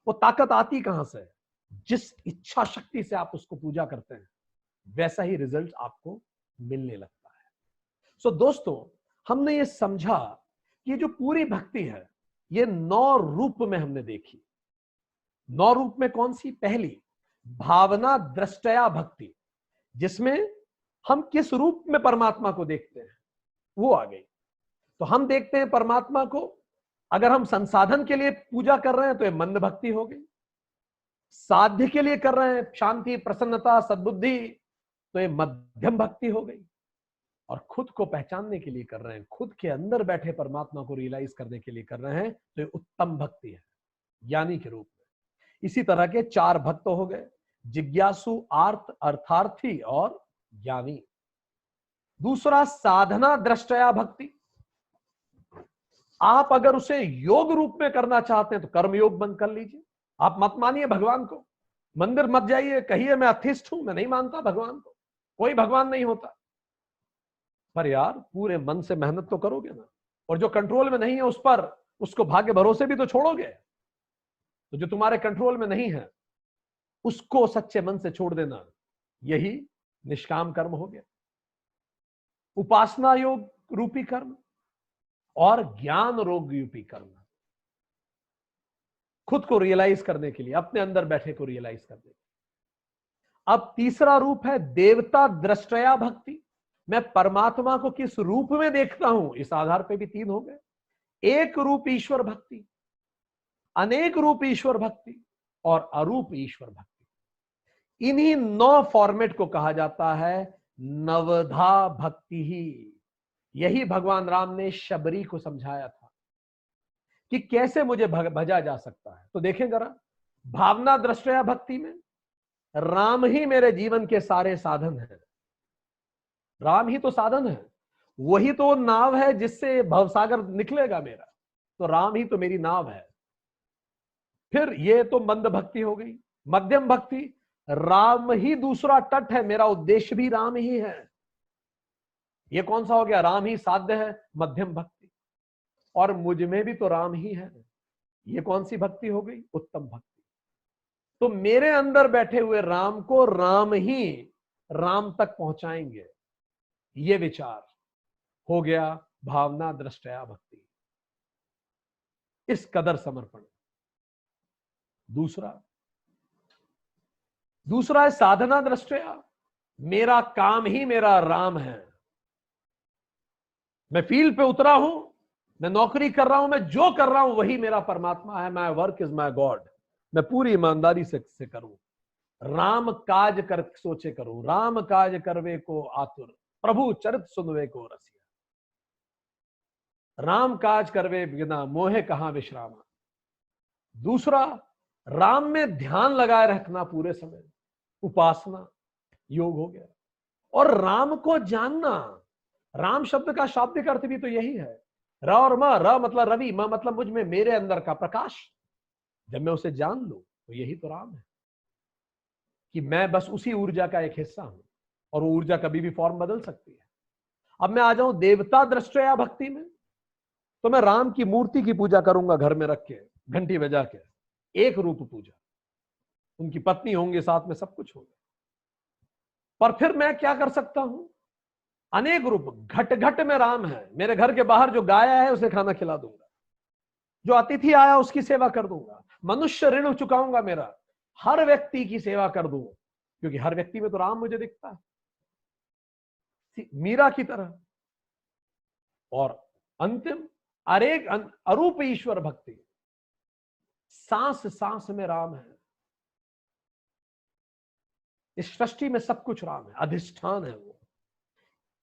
वो ताकत आती कहां से? जिस इच्छा शक्ति से आप उसको पूजा करते हैं, वैसा ही रिजल्ट आपको मिलने लगता है। सो दोस्तों, हमने ये समझा कि ये जो पूरी भक्ति है ये 9 रूप में हमने देखी। 9 रूप में कौन सी? पहली भावना दृष्टया भक्ति, जिसमें हम किस रूप में परमात्मा को देखते हैं वो आ गई। तो हम देखते हैं परमात्मा को, अगर हम संसाधन के लिए पूजा कर रहे हैं तो ये मंद भक्ति हो गई, साध्य के लिए कर रहे हैं शांति, प्रसन्नता, सद्बुद्धि, तो ये मध्यम भक्ति हो गई। और खुद को पहचानने के लिए कर रहे हैं, खुद के अंदर बैठे परमात्मा को रियलाइज करने के लिए कर रहे हैं, तो ये उत्तम भक्ति है, ज्ञानी के रूप में। इसी तरह के 4 भक्त हो गए, जिज्ञासु, आर्त, अर्थार्थी और ज्ञानी। दूसरा साधना दृष्टया भक्ति। आप अगर उसे योग रूप में करना चाहते हैं तो कर्म योग बंद कर लीजिए। आप मत मानिए भगवान को, मंदिर मत जाइए, कहिए मैं अथिस्ट हूं, मैं नहीं मानता भगवान को, कोई भगवान नहीं होता। पर यार पूरे मन से मेहनत तो करोगे ना, और जो कंट्रोल में नहीं है उस पर, उसको भाग्य भरोसे भी तो छोड़ोगे। तो जो तुम्हारे कंट्रोल में नहीं है उसको सच्चे मन से छोड़ देना, यही निष्काम कर्म हो गया। उपासना योग रूपी कर्म और ज्ञान योग रूपी कर्म, खुद को रियलाइज करने के लिए, अपने अंदर बैठे को रियलाइज करने के लिए। अब तीसरा रूप है देवता दृष्टया भक्ति। मैं परमात्मा को किस रूप में देखता हूं, इस आधार पे भी 3 हो गए। एक रूप ईश्वर भक्ति, अनेक रूप ईश्वर भक्ति और अरूप ईश्वर भक्ति। इन्हीं 9 फॉर्मेट को कहा जाता है नवधा भक्ति ही। यही भगवान राम ने शबरी को समझाया था कि कैसे मुझे भजा जा सकता है। तो देखें जरा, भावना दृष्टया भक्ति में राम ही मेरे जीवन के सारे साधन हैं, राम ही तो साधन है, वही तो नाव है जिससे भवसागर निकलेगा मेरा, तो राम ही तो मेरी नाव है। फिर ये तो मंद भक्ति हो गई। मध्यम भक्ति, राम ही दूसरा तट है, मेरा उद्देश्य भी राम ही है। ये कौन सा हो गया, राम ही साध्य है, मध्यम भक्ति। और मुझ में भी तो राम ही है, ये कौन सी भक्ति हो गई, उत्तम भक्ति। तो मेरे अंदर बैठे हुए राम को राम ही राम तक पहुंचाएंगे, ये विचार हो गया भावना दृष्टया भक्ति, इस कदर समर्पण। दूसरा है साधना दृष्टया, मेरा काम ही मेरा राम है। मैं फील्ड पे उतरा हूं, मैं नौकरी कर रहा हूं, मैं जो कर रहा हूं वही मेरा परमात्मा है, my work is my God. मैं पूरी ईमानदारी से करूं, राम काज कर सोचे करूं, राम काज करवे को आतुर, प्रभु चरित सुनवे को रसिया। राम काज करवे बिना मोहे कहां विश्रामा। दूसरा, राम में ध्यान लगाए रखना पूरे समय, उपासना योग हो गया। और राम को जानना, राम शब्द का शाब्दिक अर्थ भी तो यही है, र और म, र मतलब रवि, म मतलब मुझ में, मेरे अंदर का प्रकाश। जब मैं उसे जान लूं तो यही तो राम है, कि मैं बस उसी ऊर्जा का एक हिस्सा हूं, और वो ऊर्जा कभी भी फॉर्म बदल सकती है। अब मैं आ जाऊं देवता दृष्टया भक्ति में, तो मैं राम की मूर्ति की पूजा करूंगा घर में रख के, घंटी बजा के, एक रूप पूजा, उनकी पत्नी होंगे साथ में, सब कुछ होगा। पर फिर मैं क्या कर सकता हूं, अनेक रूप, घट घट में राम है। मेरे घर के बाहर जो गाय है उसे खाना खिला दूंगा, जो अतिथि आया उसकी सेवा कर दूंगा, मनुष्य ऋण चुकाऊंगा मेरा, हर व्यक्ति की सेवा कर दूंगा, क्योंकि हर व्यक्ति में तो राम मुझे दिखता है, मीरा की तरह। और अंतिम अनेक अरूप ईश्वर भक्ति, सांस सांस में राम है, इस सृष्टि में सब कुछ राम है, अधिष्ठान है वो।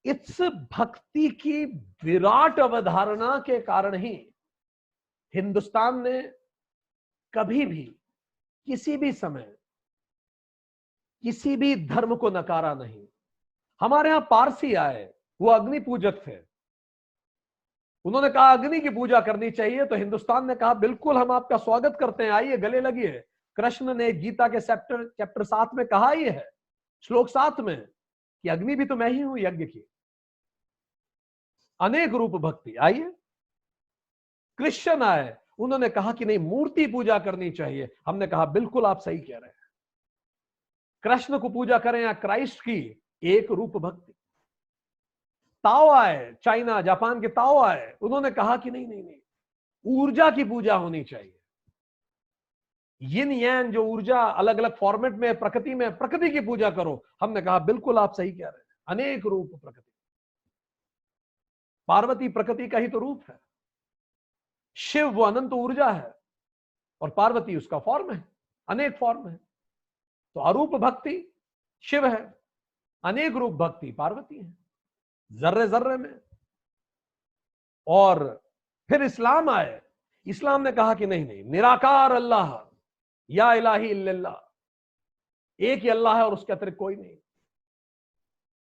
इस भक्ति की विराट अवधारणा के कारण ही हिंदुस्तान ने कभी भी किसी भी समय किसी भी धर्म को नकारा नहीं। हमारे यहां पारसी आए, वो अग्नि पूजक थे, उन्होंने कहा अग्नि की पूजा करनी चाहिए, तो हिंदुस्तान ने कहा बिल्कुल हम आपका स्वागत करते हैं, आइए गले लगिए। कृष्ण ने गीता के चैप्टर 7 में कहा ही है, श्लोक 7 में, कि अग्नि भी तो मैं ही हूं यज्ञ की। अनेक रूप भक्ति, आइए। क्रिश्चियन आए, उन्होंने कहा कि नहीं मूर्ति पूजा करनी चाहिए, हमने कहा बिल्कुल आप सही कह रहे हैं, कृष्ण को पूजा करें या क्राइस्ट की, एक रूप भक्ति। ताओ आए, चाइना जापान के ताओ आए, उन्होंने कहा कि नहीं नहीं नहीं, ऊर्जा की पूजा होनी चाहिए, यिन यांग जो ऊर्जा अलग अलग फॉर्मेट में प्रकृति में, प्रकृति की पूजा करो। हमने कहा बिल्कुल आप सही कह रहे हैं, अनेक रूप प्रकृति, पार्वती प्रकृति का ही तो रूप है, शिव वो अनंत ऊर्जा है और पार्वती उसका फॉर्म है, अनेक फॉर्म है। तो अरूप भक्ति शिव है, अनेक रूप भक्ति पार्वती है। जर्रे जर्रे में। और फिर इस्लाम आए, इस्लाम ने कहा कि नहीं नहीं, निराकार अल्लाह, या इलाही इल्लल्लाह, एक ही अल्लाह है और उसके अतिरिक्त कोई नहीं,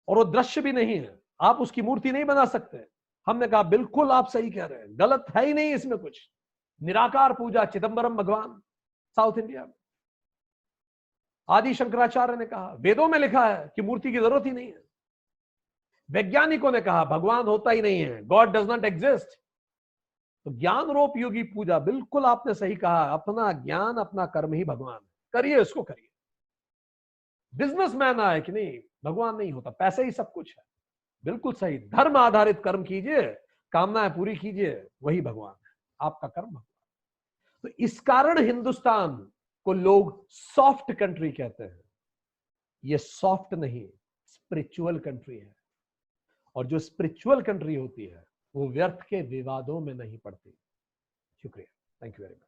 और वो दृश्य भी नहीं है, आप उसकी मूर्ति नहीं बना सकते। हमने कहा बिल्कुल आप सही कह रहे हैं, गलत है ही नहीं इसमें कुछ। निराकार पूजा, चिदंबरम भगवान साउथ इंडिया में। आदि शंकराचार्य ने कहा, वेदों में लिखा है कि मूर्ति की जरूरत ही नहीं है। वैज्ञानिकों ने कहा भगवान होता ही नहीं है, गॉड डज नॉट एग्जिस्ट। तो ज्ञान रूप योगी पूजा, बिल्कुल आपने सही कहा, अपना ज्ञान अपना कर्म ही भगवान है, करिए इसको करिए। बिजनेसमैन आए कि नहीं भगवान नहीं होता, पैसे ही सब कुछ है, बिल्कुल सही। धर्म आधारित कर्म कीजिए, कामनाएं पूरी कीजिए, वही भगवान है, आपका कर्म भगवान। तो इस कारण हिंदुस्तान को लोग सॉफ्ट कंट्री कहते हैं। ये सॉफ्ट नहीं, स्पिरिचुअल कंट्री है। और जो स्पिरिचुअल कंट्री होती है वो व्यर्थ के विवादों में नहीं पड़ती। शुक्रिया, थैंक यू वेरी मच।